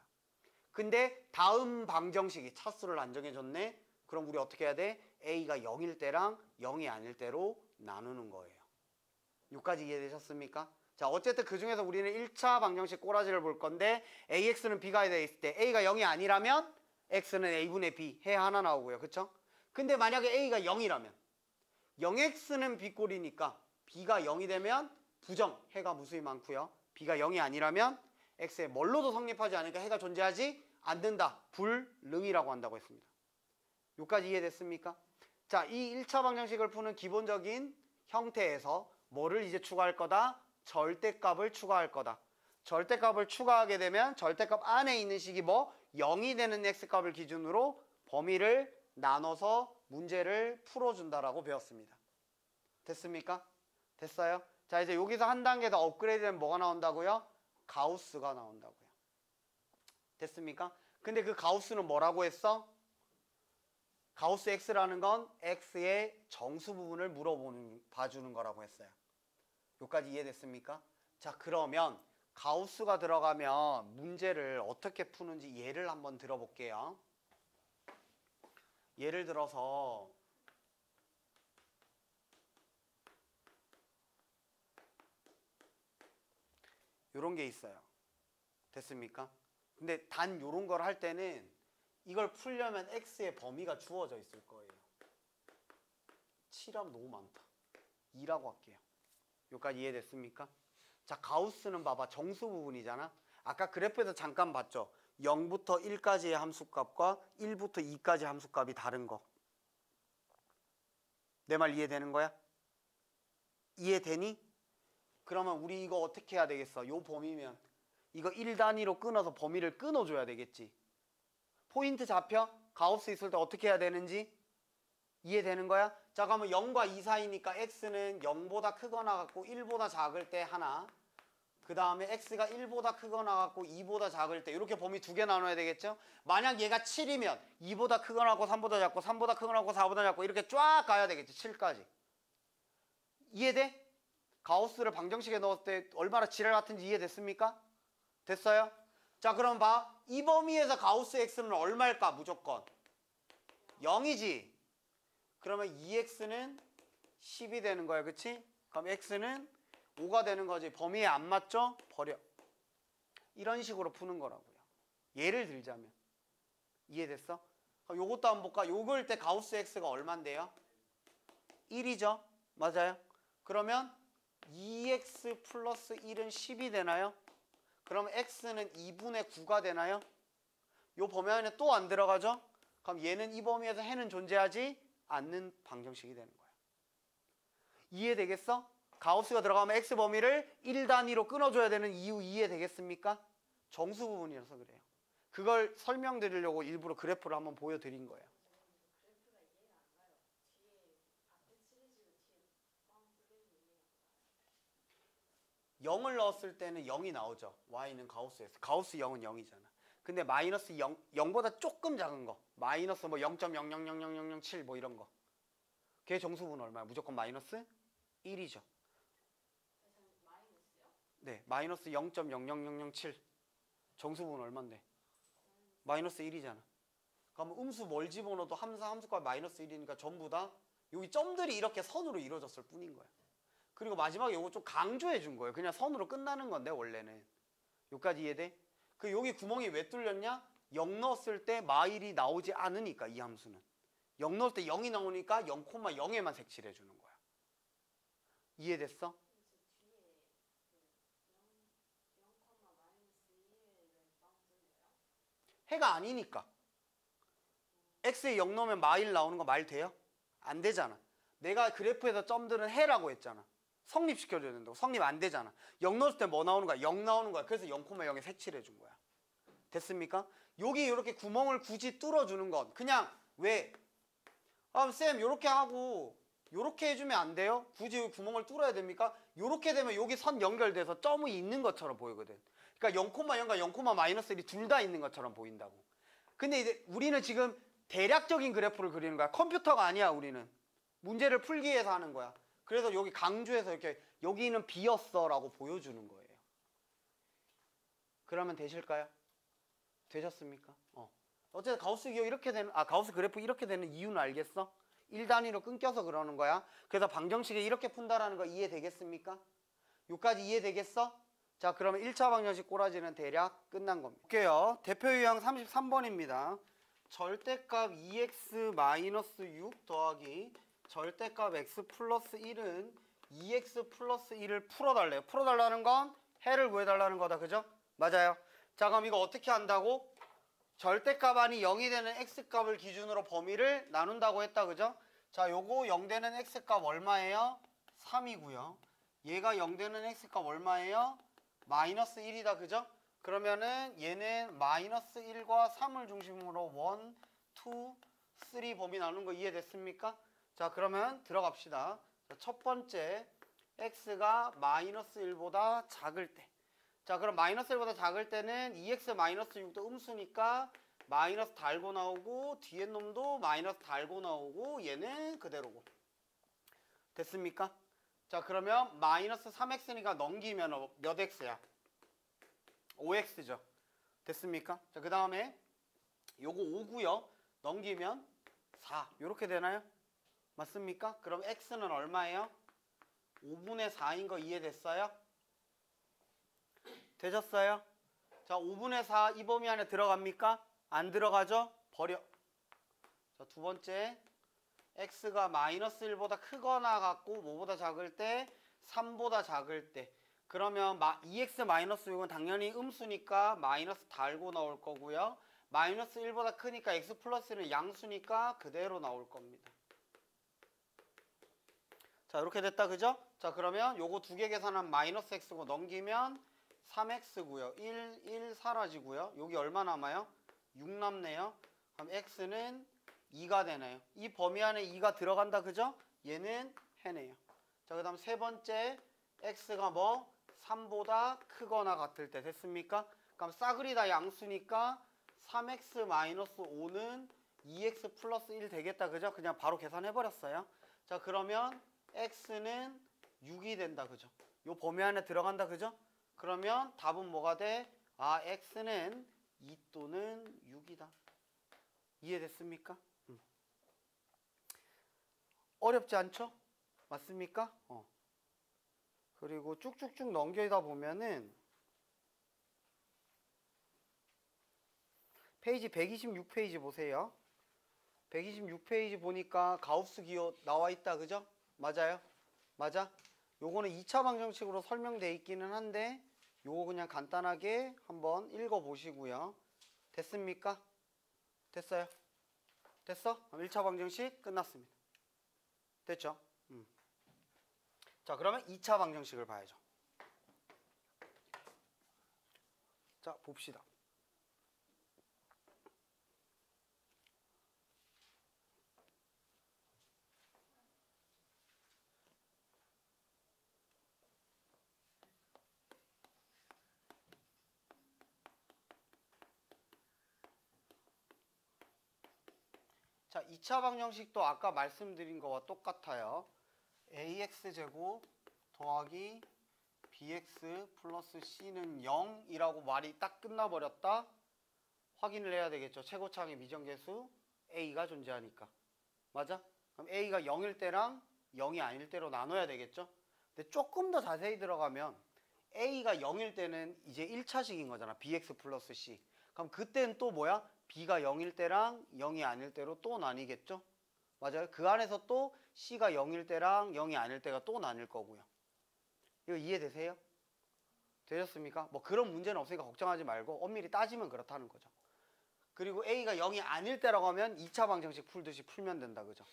근데 다음 방정식이 차수를 안 정해줬네. 그럼 우리 어떻게 해야 돼? A가 0일 때랑 0이 아닐 때로 나누는 거예요. 여기까지 이해되셨습니까? 자, 어쨌든 그 중에서 우리는 1차 방정식 꼬라지를 볼 건데 AX는 B가 되어 있을 때 A가 0이 아니라면 X는 A분의 B 해 하나 나오고요. 그쵸? 근데 만약에 A가 0이라면 0X는 B꼴이니까 B가 0이 되면 부정 해가 무수히 많고요. B가 0이 아니라면 X에 뭘로도 성립하지 않으니까 해가 존재하지 않는다. 불능이라고 한다고 했습니다. 여기까지 이해됐습니까? 자, 이 1차 방정식을 푸는 기본적인 형태에서 뭐를 이제 추가할 거다? 절대값을 추가할 거다. 절대값을 추가하게 되면 절대값 안에 있는 식이 뭐? 0이 되는 x값을 기준으로 범위를 나눠서 문제를 풀어준다라고 배웠습니다. 됐습니까? 됐어요? 자, 이제 여기서 한 단계 더 업그레이드되면 뭐가 나온다고요? 가우스가 나온다고요. 됐습니까? 근데 그 가우스는 뭐라고 했어? 가우스 x라는 건 x의 정수 부분을 봐주는 거라고 했어요. 여기까지 이해됐습니까? 자, 그러면 가우스가 들어가면 문제를 어떻게 푸는지 예를 한번 들어볼게요. 예를 들어서 요런 게 있어요. 됐습니까? 근데 단 요런 걸 할 때는 이걸 풀려면 x의 범위가 주어져 있을 거예요. 7하면 너무 많다. 2라고 할게요. 여기까지 이해됐습니까? 자, 가우스는 봐봐. 정수 부분이잖아. 아까 그래프에서 잠깐 봤죠. 0부터 1까지의 함수값과 1부터 2까지 함수값이 다른 거. 내 말 이해되는 거야? 이해되니? 그러면 우리 이거 어떻게 해야 되겠어? 요 범위면 이거 1단위로 끊어서 범위를 끊어줘야 되겠지. 포인트 잡혀? 가우스 있을 때 어떻게 해야 되는지 이해되는 거야? 자, 그러면 0과 2 사이니까 x는 0보다 크거나 같고 1보다 작을 때 하나, 그 다음에 x가 1보다 크거나 같고 2보다 작을 때 이렇게 범위 두 개 나눠야 되겠죠? 만약 얘가 7이면 2보다 크거나 같고 3보다 작고 3보다 크거나 같고 4보다 작고 이렇게 쫙 가야 되겠지. 7까지. 이해돼? 가우스를 방정식에 넣었을 때 얼마나 지랄 같은지 이해됐습니까? 됐어요? 자, 그럼 봐. 이 범위에서 가우스 x는 얼마일까? 무조건 0이지. 그러면 2x는 10이 되는 거야. 그치? 그럼 x는 5가 되는 거지. 범위에 안 맞죠? 버려. 이런 식으로 푸는 거라고요. 예를 들자면. 이해됐어? 그럼 요것도 한번 볼까? 요걸 때 가우스 x가 얼만데요? 1이죠? 맞아요? 그러면 2x 플러스 1은 10이 되나요? 그럼 x는 2분의 9가 되나요? 요 범위 안에 또 안 들어가죠? 그럼 얘는 이 범위에서 해는 존재하지 않는 방정식이 되는 거야. 이해되겠어? 가우스가 들어가면 x 범위를 1단위로 끊어줘야 되는 이유 이해되겠습니까? 정수 부분이라서 그래요. 그걸 설명드리려고 일부러 그래프를 한번 보여드린 거예요. 그래프가 이해가 안 가요. 뒤에 앞에 칠해지고 뒤에 뻥 뚫려지고 이해가 안 가요. 0을 넣었을 때는 0이 나오죠. y는 가우스에서. 가우스 0은 0이잖아. 근데 마이너스 0보다 조금 작은 거. 마이너스 뭐 0.000007 뭐 이런 거. 걔 정수분 얼마야? 무조건 마이너스 1이죠. 마이너스요? 네, 마이너스 0.00007. 정수분 얼만데? 마이너스 1이잖아. 그러면 음수 뭘 집어넣어도 함수값 마이너스 1이니까 전부 다 여기 점들이 이렇게 선으로 이루어졌을 뿐인 거야. 그리고 마지막에 요거 좀 강조해 준 거예요. 그냥 선으로 끝나는 건데 원래는. 여기까지 이해돼? 그 여기 구멍이 왜 뚫렸냐? 0 넣었을 때 마일이 나오지 않으니까 이 함수는. 0 넣을 때 0이 나오니까 0,0에만 색칠해 주는 거야. 이해됐어? 그래서 뒤에 그 0, 마이너스 1을 빵 뚫려요? 해가 아니니까. x에 0 넣으면 마일 나오는 거 말 돼요? 안 되잖아. 내가 그래프에서 점들은 해라고 했잖아. 성립시켜줘야 된다고. 성립 안 되잖아. 0 넣었을 때 뭐 나오는 거야? 0 나오는 거야. 그래서 0,0에 색칠해 준 거야. 됐습니까? 여기 이렇게 구멍을 굳이 뚫어주는 건 그냥 왜? 쌤 이렇게 하고 이렇게 해주면 안 돼요? 굳이 여기 구멍을 뚫어야 됩니까? 이렇게 되면 여기 선 연결돼서 점이 있는 것처럼 보이거든. 그러니까 0,0과 0, 마이너스 1이 둘 다 있는 것처럼 보인다고. 근데 이제 우리는 지금 대략적인 그래프를 그리는 거야. 컴퓨터가 아니야 우리는. 문제를 풀기 위해서 하는 거야. 그래서 여기 강조해서 이렇게 여기는 비었어 라고 보여주는 거예요. 그러면 되실까요? 되셨습니까? 어쨌든 가우스 기호 이렇게 되는, 가우스 그래프 이렇게 되는 이유는 알겠어? 1단위로 끊겨서 그러는 거야. 그래서 방정식에 이렇게 푼다라는 거 이해되겠습니까? 여기까지 이해되겠어? 자, 그러면 1차 방정식 꼬라지는 대략 끝난 겁니다. 볼게요. 대표 유형 33번입니다. 절대값 2x-6 더하기 절대값 x 플러스 1은 2x 플러스 1을 풀어달래요. 풀어달라는 건 해를 구해달라는 거다. 그죠? 맞아요. 자, 그럼 이거 어떻게 한다고? 절대값 안이 0이 되는 x값을 기준으로 범위를 나눈다고 했다. 그죠? 자, 요거 0 되는 x값 얼마예요? 3이고요. 얘가 0 되는 x값 얼마예요? 마이너스 1이다. 그죠? 그러면은 얘는 마이너스 1과 3을 중심으로 1, 2, 3 범위 나누는 거 이해됐습니까? 자, 그러면 들어갑시다. 자, 첫 번째 x가 마이너스 1보다 작을 때. 자, 그럼 마이너스 1보다 작을 때는 2x 마이너스 6도 음수니까 마이너스 달고 나오고 뒤에 놈도 마이너스 달고 나오고 얘는 그대로고. 됐습니까? 자, 그러면 마이너스 3x니까 넘기면 몇 x야? 5x죠. 됐습니까? 자, 그 다음에 요거 5고요. 넘기면 4. 요렇게 되나요? 맞습니까? 그럼 x는 얼마예요? 5분의 4인 거 이해됐어요? 되셨어요? 자, 5분의 4 이 범위 안에 들어갑니까? 안 들어가죠? 버려. 자, 두 번째 x가 마이너스 1보다 크거나 같고 뭐보다 작을 때? 3보다 작을 때. 그러면 2x 마이너스 6은 당연히 음수니까 마이너스 달고 나올 거고요. 마이너스 1보다 크니까 x 플러스는 양수니까 그대로 나올 겁니다. 자, 이렇게 됐다. 그죠? 자, 그러면 요거 두 개 계산하면 마이너스 x고 넘기면 3x고요. 1 사라지고요. 여기 얼마 남아요? 6 남네요. 그럼 x는 2가 되네요. 이 범위 안에 2가 들어간다. 그죠? 얘는 해네요. 자, 그 다음 세 번째 x가 뭐? 3보다 크거나 같을 때. 됐습니까? 그럼 싸그리 다 양수니까 3x-5는 2x 플러스 1 되겠다. 그죠? 그냥 바로 계산해버렸어요. 자, 그러면 x는 6이 된다. 그죠? 요 범위 안에 들어간다. 그죠? 그러면 답은 뭐가 돼? x는 2 또는 6이다. 이해됐습니까? 어렵지 않죠? 맞습니까? 그리고 쭉쭉쭉 넘겨다 보면은 페이지 126페이지 보세요. 126페이지 보니까 가우스 기호 나와 있다. 그죠? 맞아요? 맞아? 요거는 2차 방정식으로 설명되어 있기는 한데 요거 그냥 간단하게 한번 읽어 보시고요. 됐습니까? 됐어요? 됐어? 그럼 1차 방정식 끝났습니다. 됐죠? 자, 그러면 2차 방정식을 봐야죠. 자, 봅시다. 자, 2차 방정식도 아까 말씀드린 거와 똑같아요. ax제곱 더하기 bx 플러스 c는 0이라고 말이 딱 끝나버렸다. 확인을 해야 되겠죠. 최고차항의 미정계수 A가 존재하니까. 맞아? 그럼 A가 0일 때랑 0이 아닐 때로 나눠야 되겠죠. 근데 조금 더 자세히 들어가면 A가 0일 때는 이제 1차식인 거잖아. BX 플러스 C. 그럼 그때는 또 뭐야? B가 0일 때랑 0이 아닐 때로 또 나뉘겠죠. 맞아요? 그 안에서 또 C가 0일 때랑 0이 아닐 때가 또 나뉠 거고요. 이거 이해되세요? 되셨습니까? 뭐 그런 문제는 없으니까 걱정하지 말고 엄밀히 따지면 그렇다는 거죠. 그리고 A가 0이 아닐 때라고 하면 2차 방정식 풀듯이 풀면 된다. 그죠?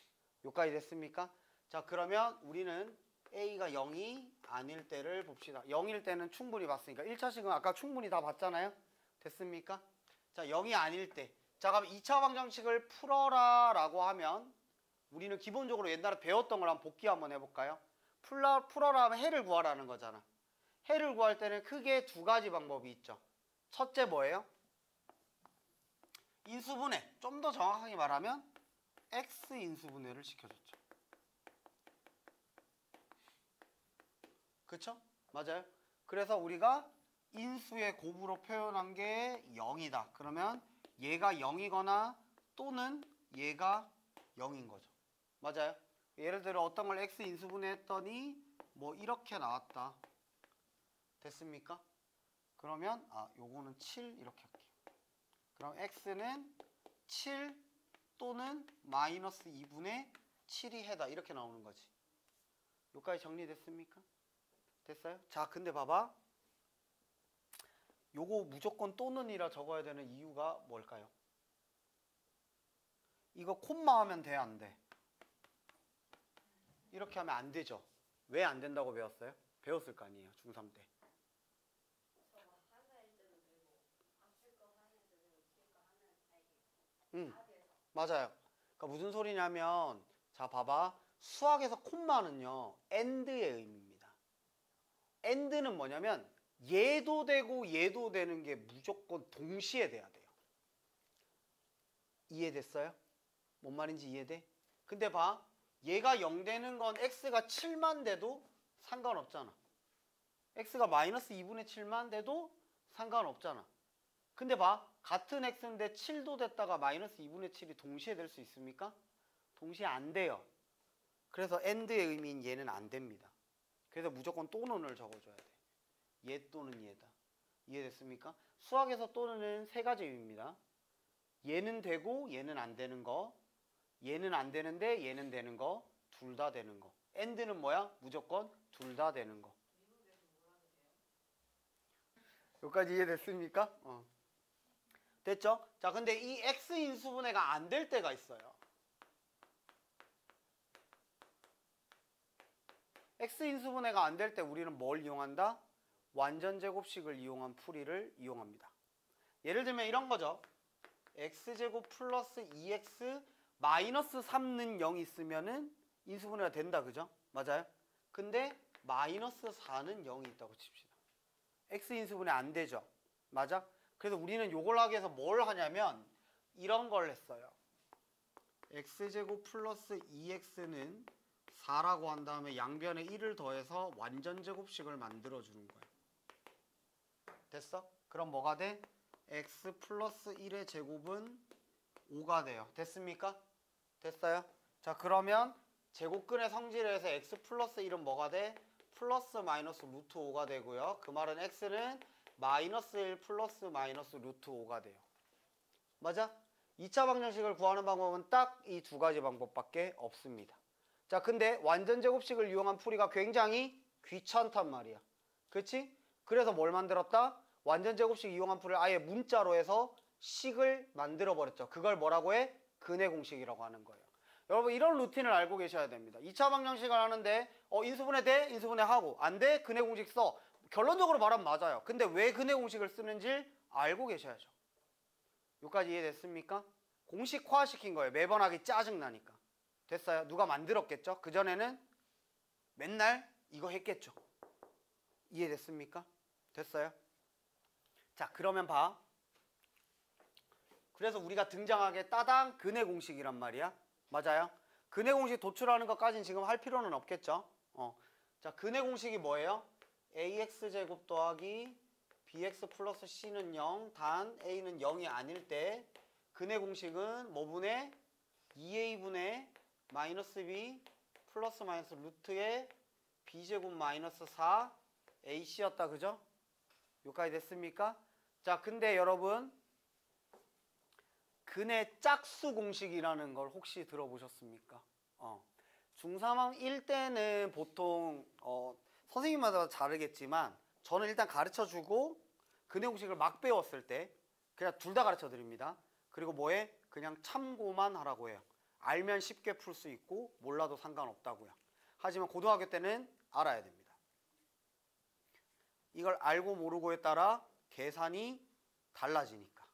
여기까지 됐습니까? 자, 그러면 우리는 A가 0이 아닐 때를 봅시다. 0일 때는 충분히 봤으니까 1차식은 아까 충분히 다 봤잖아요. 됐습니까? 자, 0이 아닐 때. 자, 그럼 2차 방정식을 풀어라 라고 하면 우리는 기본적으로 옛날에 배웠던 걸 한번 복기 한번 해볼까요? 풀어라 하면 해를 구하라는 거잖아. 해를 구할 때는 크게 두 가지 방법이 있죠. 첫째 뭐예요? 인수분해. 좀 더 정확하게 말하면 X 인수분해를 시켜줬죠. 그쵸? 맞아요. 그래서 우리가 인수의 곱으로 표현한 게 0이다. 그러면 얘가 0이거나 또는 얘가 0인 거죠. 맞아요. 예를 들어 어떤 걸 X 인수분해 했더니 뭐 이렇게 나왔다. 됐습니까? 그러면 요거는 7 이렇게 할게요. 그럼 X는 7 또는 마이너스 2분의 7이 해다. 이렇게 나오는 거지. 여기까지 정리됐습니까? 됐어요? 자, 근데 봐봐. 요거 무조건 또는이라 적어야 되는 이유가 뭘까요? 이거 콤마 하면 돼, 안 돼? 이렇게 하면 안 되죠. 왜 안 된다고 배웠어요? 배웠을 거 아니에요, 중3 때. 맞아요. 그러니까 무슨 소리냐면, 자, 봐봐. 수학에서 콤마는요, AND의 의미입니다. AND는 뭐냐면, 얘도 되고 얘도 되는 게 무조건 동시에 돼야 돼요. 이해됐어요? 뭔 말인지 이해돼? 근데 봐. 얘가 0 되는 건 x가 7만 돼도 상관없잖아. x가 마이너스 2분의 7만 돼도 상관없잖아. 근데 봐. 같은 x인데 7도 됐다가 마이너스 2분의 7이 동시에 될 수 있습니까? 동시에 안 돼요. 그래서 AND의 의미인 얘는 안 됩니다. 그래서 무조건 또는을 적어줘야 돼. 얘 또는 얘다. 이해됐습니까? 수학에서 또는은 세 가지 의미입니다. 얘는 되고 얘는 안 되는 거, 얘는 안 되는데 얘는 되는 거, 둘 다 되는 거. AND는 뭐야? 무조건 둘 다 되는 거. 여기까지 이해됐습니까? 됐죠? 자, 근데 이 X 인수분해가 안 될 때가 있어요. X 인수분해가 안 될 때 우리는 뭘 이용한다? 완전제곱식을 이용한 풀이를 이용합니다. 예를 들면 이런 거죠. X제곱 플러스 2X 마이너스 3는 0 있으면은 인수분해가 된다. 그죠? 맞아요? 근데 마이너스 4는 0이 있다고 칩시다. X 인수분해 안 되죠? 맞아? 그래서 우리는 요걸 하기 위해서 뭘 하냐면 이런 걸 했어요. X제곱 플러스 2X는 4라고 한 다음에 양변에 1을 더해서 완전제곱식을 만들어주는 거예요. 됐어? 그럼 뭐가 돼? X 플러스 1의 제곱은 5가 돼요. 됐습니까? 됐어요? 자, 그러면 제곱근의 성질에서 X 플러스 1은 뭐가 돼? 플러스 마이너스 루트 5가 되고요. 그 말은 X는 마이너스 1 플러스 마이너스 루트 5가 돼요. 맞아? 2차 방정식을 구하는 방법은 딱 이 두 가지 방법밖에 없습니다. 자, 근데 완전제곱식을 이용한 풀이가 굉장히 귀찮단 말이야. 그치? 그래서 뭘 만들었다? 완전제곱식 이용한 풀이를 아예 문자로 해서 식을 만들어버렸죠. 그걸 뭐라고 해? 근해공식이라고 하는 거예요. 여러분 이런 루틴을 알고 계셔야 됩니다. 2차 방정식을 하는데 인수분해 돼? 인수분해 하고 안 돼? 근해공식 써. 결론적으로 말하면 맞아요. 근데 왜 근해공식을 쓰는지 알고 계셔야죠. 여기까지 이해됐습니까? 공식화시킨 거예요. 매번 하기 짜증나니까. 됐어요? 누가 만들었겠죠? 그전에는 맨날 이거 했겠죠. 이해됐습니까? 됐어요? 자, 그러면 봐. 그래서 우리가 등장하게 따당 근해공식이란 말이야. 맞아요? 근해공식 도출하는 것까지는 지금 할 필요는 없겠죠. 자, 근해공식이 뭐예요? ax제곱 더하기 bx 플러스 c는 0, 단 a는 0이 아닐 때 근의 공식은 뭐분의 2a분의 마이너스 b 플러스 마이너스 루트의 b제곱 마이너스 4ac였다. 그죠? 여기까지 됐습니까? 자, 근데 여러분 근의 짝수 공식이라는 걸 혹시 들어보셨습니까? 중3학년 1때는 보통 선생님마다 다르겠지만 저는 일단 가르쳐주고 근의 공식을 막 배웠을 때 그냥 둘 다 가르쳐 드립니다. 그리고 뭐해? 그냥 참고만 하라고 해요. 알면 쉽게 풀 수 있고 몰라도 상관없다고요. 하지만 고등학교 때는 알아야 됩니다. 이걸 알고 모르고에 따라 계산이 달라지니까.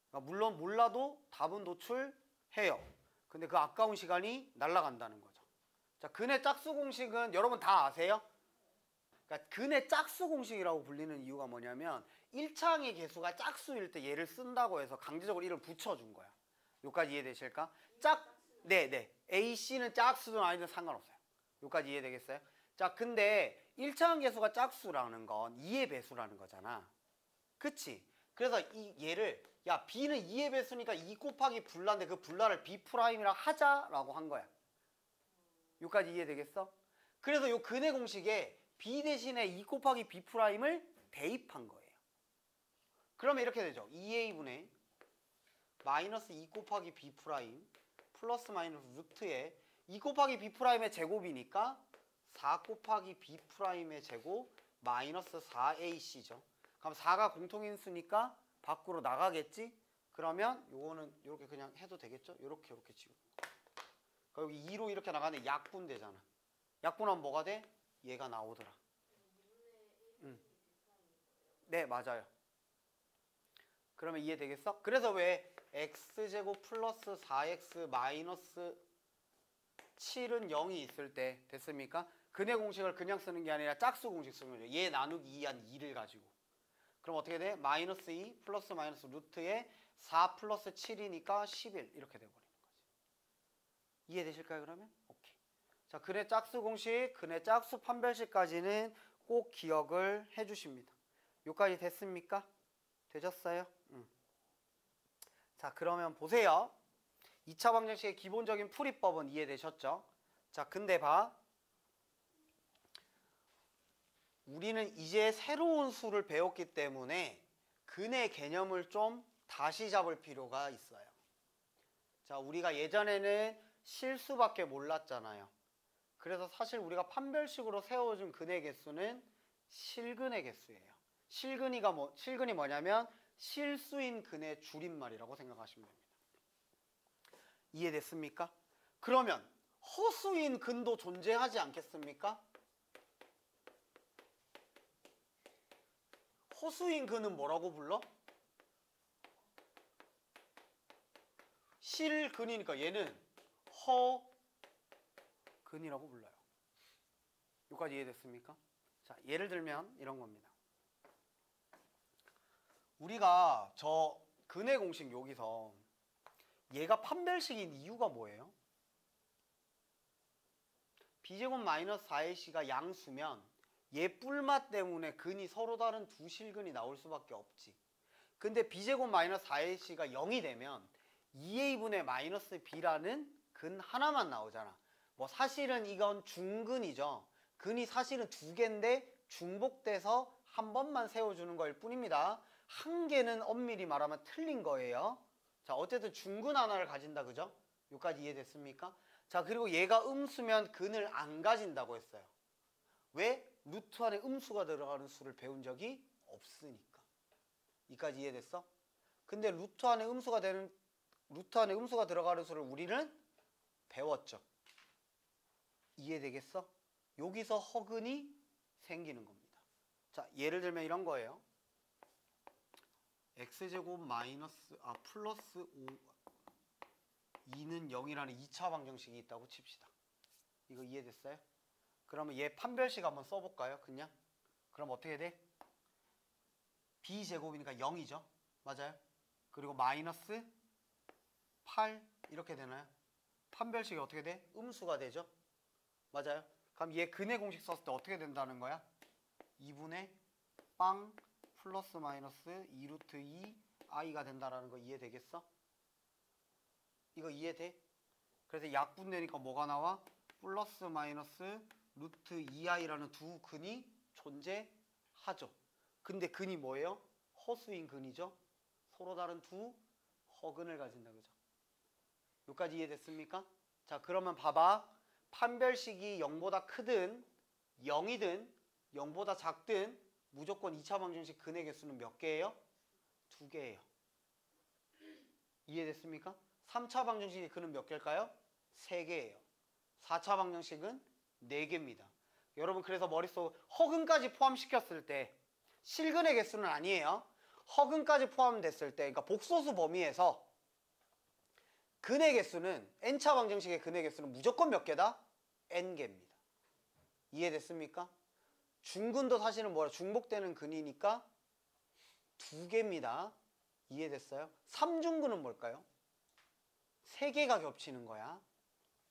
그러니까 물론 몰라도 답은 도출해요. 근데 그 아까운 시간이 날아간다는 거죠. 자, 근의 짝수 공식은 여러분 다 아세요? 그러니까 근의 짝수 공식이라고 불리는 이유가 뭐냐면 1차항의 개수가 짝수일 때 얘를 쓴다고 해서 강제적으로 이를 붙여준 거야. 여기까지 이해되실까? 네네. AC는 짝수든 아니든 상관없어요. 여기까지 이해되겠어요? 자, 근데 1차항 개수가 짝수라는 건 2의 배수라는 거잖아. 그치? 그래서 얘를 야 B는 2의 배수니까 2 곱하기 불라인데 그 불라를 B'이라 하자라고 한 거야. 여기까지 이해되겠어? 그래서 요 근의 공식에 B 대신에 2 곱하기 B'을 대입한 거예요. 그러면 이렇게 되죠. 2A분의 마이너스 2 곱하기 B' 플러스 마이너스 루트에 2 곱하기 B'의 제곱이니까 4 곱하기 B'의 제곱 마이너스 4AC죠. 그럼 4가 공통인수니까 밖으로 나가겠지? 그러면 요거는 이렇게 그냥 해도 되겠죠? 이렇게 지우는 거. 그러니까 여기 2로 이렇게 나가는데 약분되잖아. 약분하면 뭐가 돼? 얘가 나오더라. 네, 맞아요. 그러면 이해되겠어? 그래서 왜 x제곱 플러스 4x 마이너스 7은 0이 있을 때 됐습니까? 근의 공식을 그냥 쓰는 게 아니라 짝수 공식 쓰는 거죠. 얘 나누기 2한 2를 가지고. 그럼 어떻게 돼? 마이너스 2 플러스 마이너스 루트에 4 플러스 7이니까 11 이렇게 돼버리는 거지. 이해되실까요 그러면? 오케이. 자, 근의 짝수 공식, 근의 짝수 판별식까지는 꼭 기억을 해주십니다. 여기까지 됐습니까? 되셨어요? 자, 그러면 보세요. 2차 방정식의 기본적인 풀이법은 이해되셨죠? 자, 근데 봐. 우리는 이제 새로운 수를 배웠기 때문에 근의 개념을 좀 다시 잡을 필요가 있어요. 자, 우리가 예전에는 실수밖에 몰랐잖아요. 그래서 사실 우리가 판별식으로 세워준 근의 개수는 실근의 개수예요. 실근이 뭐냐면 실수인 근의 줄임말이라고 생각하시면 됩니다. 이해됐습니까? 그러면 허수인 근도 존재하지 않겠습니까? 허수인 근은 뭐라고 불러? 실근이니까 얘는 허근이라고 불러요. 여기까지 이해됐습니까? 자, 예를 들면 이런 겁니다. 우리가 저 근의 공식 여기서 얘가 판별식인 이유가 뭐예요? b제곱 마이너스 4ac가 양수면 얘 뿔맛 때문에 근이 서로 다른 두 실근이 나올 수밖에 없지. 근데 b제곱 마이너스 4ac가 0이 되면 2a분의 마이너스 b라는 근 하나만 나오잖아. 뭐 사실은 이건 중근이죠. 근이 사실은 두 개인데 중복돼서 한 번만 세워주는 거일 뿐입니다. 한 개는 엄밀히 말하면 틀린 거예요. 자, 어쨌든 중근 하나를 가진다, 그죠? 여기까지 이해됐습니까? 자, 그리고 얘가 음수면 근을 안 가진다고 했어요. 왜? 루트 안에 음수가 들어가는 수를 배운 적이 없으니까. 이까지 이해됐어? 근데 루트 안에 음수가 들어가는 수를 우리는 배웠죠. 이해되겠어? 여기서 허근이 생기는 겁니다. 자, 예를 들면 이런 거예요. x제곱 플러스 2는 0이라는 2차 방정식이 있다고 칩시다. 이거 이해됐어요? 그러면 얘 판별식 한번 써볼까요? 그냥? 그럼 어떻게 돼? b제곱이니까 0이죠. 맞아요? 그리고 마이너스 8 이렇게 되나요? 판별식이 어떻게 돼? 음수가 되죠. 맞아요? 그럼 얘 근의 공식 썼을 때 어떻게 된다는 거야? 2분의 빵 플러스 마이너스 2루트 2i가 된다라는 거 이해되겠어? 이거 이해돼? 그래서 약분되니까 뭐가 나와? 플러스 마이너스 루트 2i라는 두 근이 존재하죠. 근데 근이 뭐예요? 허수인 근이죠. 서로 다른 두 허근을 가진다. 그죠? 여기까지 이해됐습니까? 자, 그러면 봐봐. 판별식이 0보다 크든 0이든 0보다 작든 무조건 2차 방정식 근의 개수는 몇 개예요? 2개예요. 이해됐습니까? 3차 방정식의 근은 몇 개일까요? 3개예요. 4차 방정식은 4개입니다. 여러분 그래서 머릿속 허근까지 포함시켰을 때 실근의 개수는 아니에요. 허근까지 포함됐을 때 그러니까 복소수 범위에서 근의 개수는 n차 방정식의 근의 개수는 무조건 몇 개다? n개입니다. 이해됐습니까? 중근도 사실은 뭐야? 중복되는 근이니까 2개입니다. 이해됐어요? 3중근은 뭘까요? 3개가 겹치는 거야.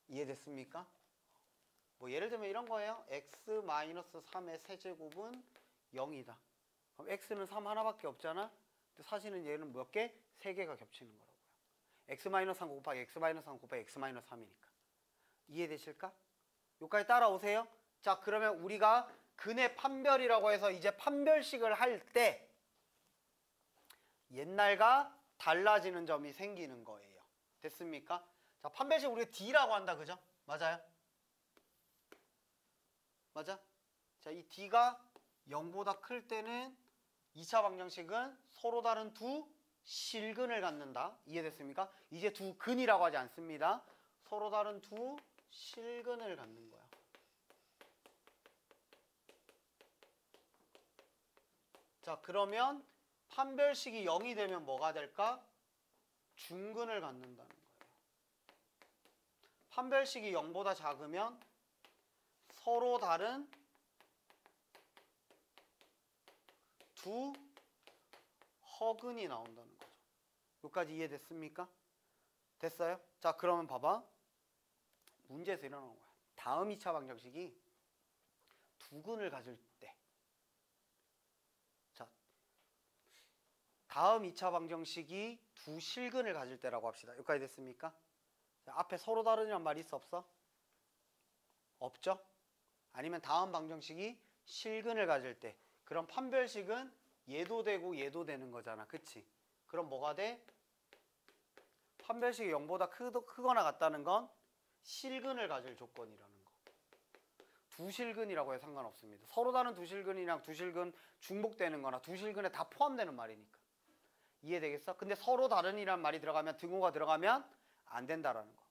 이해됐습니까? 뭐 예를 들면 이런 거예요. x-3의 세제곱은 0이다. 그럼 x는 3 하나밖에 없잖아. 근데 사실은 얘는 몇 개? 3개가 겹치는 거라고요. x-3 곱하기 x-3 곱하기 x-3이니까. 이해되실까? 여기까지 따라오세요. 자, 그러면 우리가 근의 판별이라고 해서 이제 판별식을 할 때 옛날과 달라지는 점이 생기는 거예요. 됐습니까? 자, 판별식 우리가 D라고 한다. 그죠? 맞아요? 맞아? 자, 이 D가 0보다 클 때는 2차 방정식은 서로 다른 두 실근을 갖는다. 이해됐습니까? 이제 두 근이라고 하지 않습니다. 서로 다른 두 실근을 갖는 거야. 자, 그러면 판별식이 0이 되면 뭐가 될까? 중근을 갖는다는 거예요. 판별식이 0보다 작으면 서로 다른 두 허근이 나온다는 거죠. 여기까지 이해됐습니까? 됐어요? 자, 그러면 봐봐. 문제에서 일어나는 거야. 다음 2차 방정식이 두 근을 가질 때. 자, 다음 2차 방정식이 두 실근을 가질 때라고 합시다. 여기까지 됐습니까? 자, 앞에 서로 다른이란 말이 있어 없어? 없죠? 아니면 다음 방정식이 실근을 가질 때. 그럼 판별식은 얘도 되고 얘도 되는 거잖아. 그치? 그럼 뭐가 돼? 판별식이 0보다 크거나 같다는 건 실근을 가질 조건이라는 거. 두 실근이라고 해서 상관없습니다. 서로 다른 두 실근이랑 두 실근 중복되는 거나 두 실근에 다 포함되는 말이니까. 이해되겠어? 근데 서로 다른이란 말이 들어가면 등호가 들어가면 안 된다라는 거.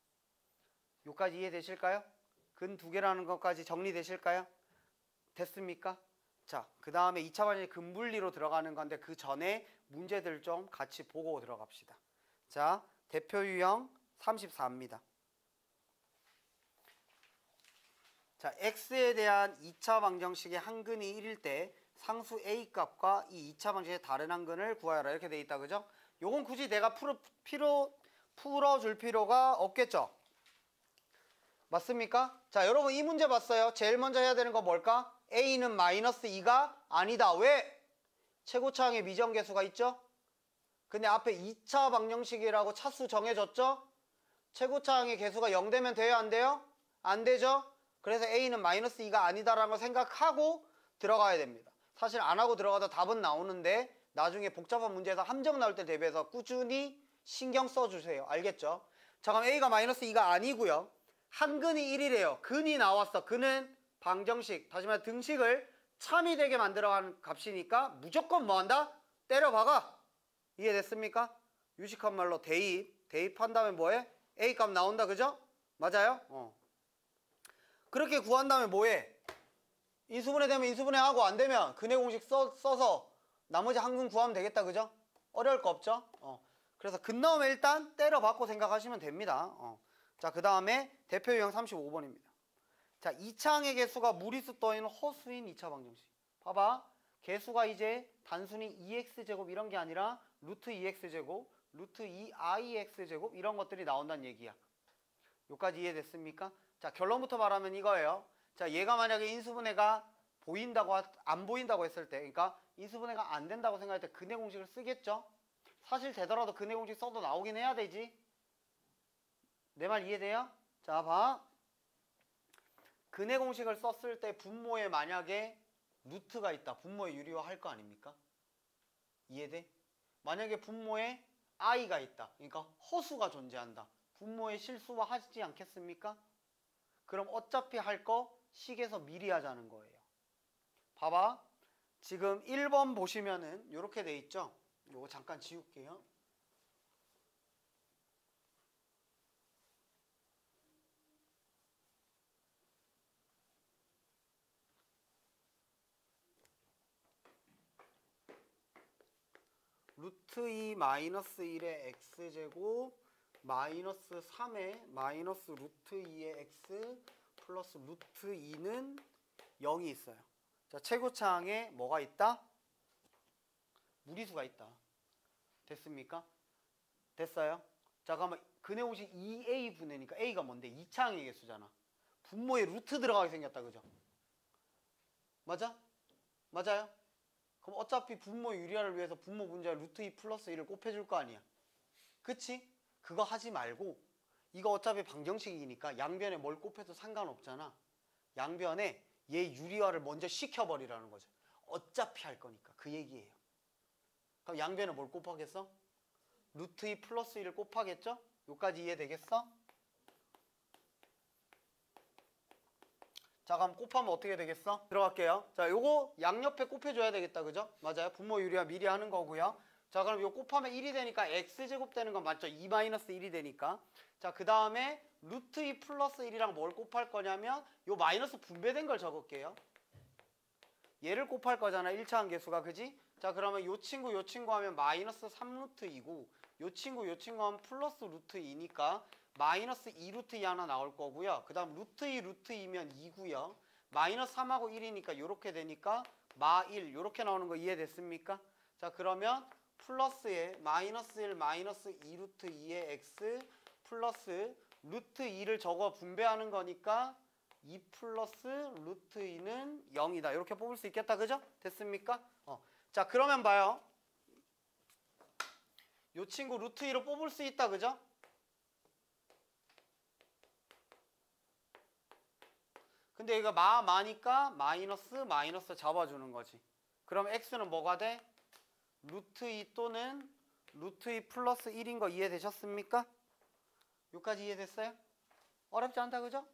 여기까지 이해되실까요? 근 두 개라는 것까지 정리되실까요? 됐습니까? 자, 그 다음에 2차 방정식 근분리로 들어가는 건데 그 전에 문제들 좀 같이 보고 들어갑시다. 자, 대표 유형 34입니다. 자, x에 대한 2차 방정식의 한 근이 1일 때 상수 a 값과 이 2차 방정식의 다른 한 근을 구하여라. 이렇게 돼 있다. 그죠? 요건 굳이 내가 풀어줄 필요가 없겠죠? 맞습니까? 자, 여러분 이 문제 봤어요. 제일 먼저 해야 되는 거 뭘까? a는 마이너스 2가 아니다. 왜? 최고차항에 미정계수가 있죠? 근데 앞에 2차 방정식이라고 차수 정해졌죠? 최고차항의 계수가 0 되면 돼요? 안 돼요? 안 되죠? 그래서 a는 마이너스 2가 아니다라는 걸 생각하고 들어가야 됩니다. 사실 안 하고 들어가도 답은 나오는데 나중에 복잡한 문제에서 함정 나올 때 대비해서 꾸준히 신경 써주세요. 알겠죠? 자, 그럼 a가 마이너스 2가 아니고요. 한 근이 1이래요. 근이 나왔어. 근은 방정식, 다시 말해 등식을 참이 되게 만들어가는 값이니까 무조건 뭐한다? 때려박아. 이해됐습니까? 유식한 말로 대입한 다음에 뭐해? a 값 나온다. 그죠? 맞아요? 그렇게 구한 다음에 뭐해? 인수분해 되면 인수분해 하고 안 되면 근의 공식 써서 나머지 한 근 구하면 되겠다. 그죠? 어려울 거 없죠? 그래서 근 나오면 일단 때려박고 생각하시면 됩니다. 자, 그 다음에 대표 유형 35번입니다. 자, 2차항의 개수가 무리수 떠있는 허수인 2차 방정식. 봐봐. 개수가 이제 단순히 2x제곱 이런 게 아니라 루트 2x제곱, 루트 2ix제곱 이런 것들이 나온다는 얘기야. 여기까지 이해됐습니까? 자, 결론부터 말하면 이거예요. 자, 얘가 만약에 인수분해가 안 보인다고 했을 때, 그러니까 인수분해가 안 된다고 생각할 때 근해 공식을 쓰겠죠? 사실 되더라도 근해 공식 써도 나오긴 해야 되지. 내 말 이해돼요? 자, 봐. 근해 공식을 썼을 때 분모에 만약에 루트가 있다. 분모에 유리화 할 거 아닙니까? 이해돼? 만약에 분모에 i가 있다. 그러니까 허수가 존재한다. 분모에 실수화 하지 않겠습니까? 그럼 어차피 할 거 식에서 미리 하자는 거예요. 봐봐. 지금 1번 보시면은 이렇게 돼 있죠? 요거 잠깐 지울게요. 루트 2 마이너스 1의 x제곱 마이너스 3의 마이너스 루트 2의 x 플러스 루트 2는 0이 있어요. 자, 최고차항에 뭐가 있다? 무리수가 있다. 됐습니까? 됐어요? 자, 그러면 근해 공식 2a 분해니까 a가 뭔데? 2차항의 개수잖아. 분모에 루트 들어가게 생겼다. 그죠? 맞아? 맞아요? 그럼 어차피 분모 유리화를 위해서 분모 분자에 루트 2 플러스 1을 곱해줄 거 아니야. 그치? 그거 하지 말고 이거 어차피 방정식이니까 양변에 뭘 곱해도 상관없잖아. 양변에 얘 유리화를 먼저 시켜버리라는 거죠. 어차피 할 거니까 그 얘기예요. 그럼 양변에 뭘 곱하겠어? 루트 2 플러스 1을 곱하겠죠? 여기까지 이해되겠어? 자, 그럼 곱하면 어떻게 되겠어? 들어갈게요. 자, 요거 양옆에 곱해줘야 되겠다. 그죠? 맞아요. 분모 유리화 미리 하는 거고요. 자, 그럼 요 곱하면 1이 되니까 x제곱 되는 건 맞죠? 2-1이 되니까. 자, 그 다음에 루트 2 플러스 1이랑 뭘 곱할 거냐면 요 마이너스 분배된 걸 적을게요. 얘를 곱할 거잖아. 1차항 계수가. 그지? 자, 그러면 요 친구 하면 마이너스 3루트 2고 요 친구 하면 플러스 루트 2니까 마이너스 2루트 2 하나 나올 거고요. 그 다음 루트 2면 2고요. 마이너스 3하고 1이니까 요렇게 되니까 마1 요렇게 나오는 거 이해됐습니까? 자, 그러면 플러스에 마이너스 1 마이너스 2루트 2의 x 플러스 루트 2를 적어 분배하는 거니까 2 플러스 루트 2는 0이다. 이렇게 뽑을 수 있겠다. 그죠? 됐습니까? 자, 그러면 봐요. 요 친구 루트 2로 뽑을 수 있다. 그죠? 근데 얘가 마니까 마이너스 잡아주는 거지. 그럼 x는 뭐가 돼? 루트 2 또는 루트 2 플러스 1인 거 이해되셨습니까? 여기까지 이해됐어요? 어렵지 않다. 그죠?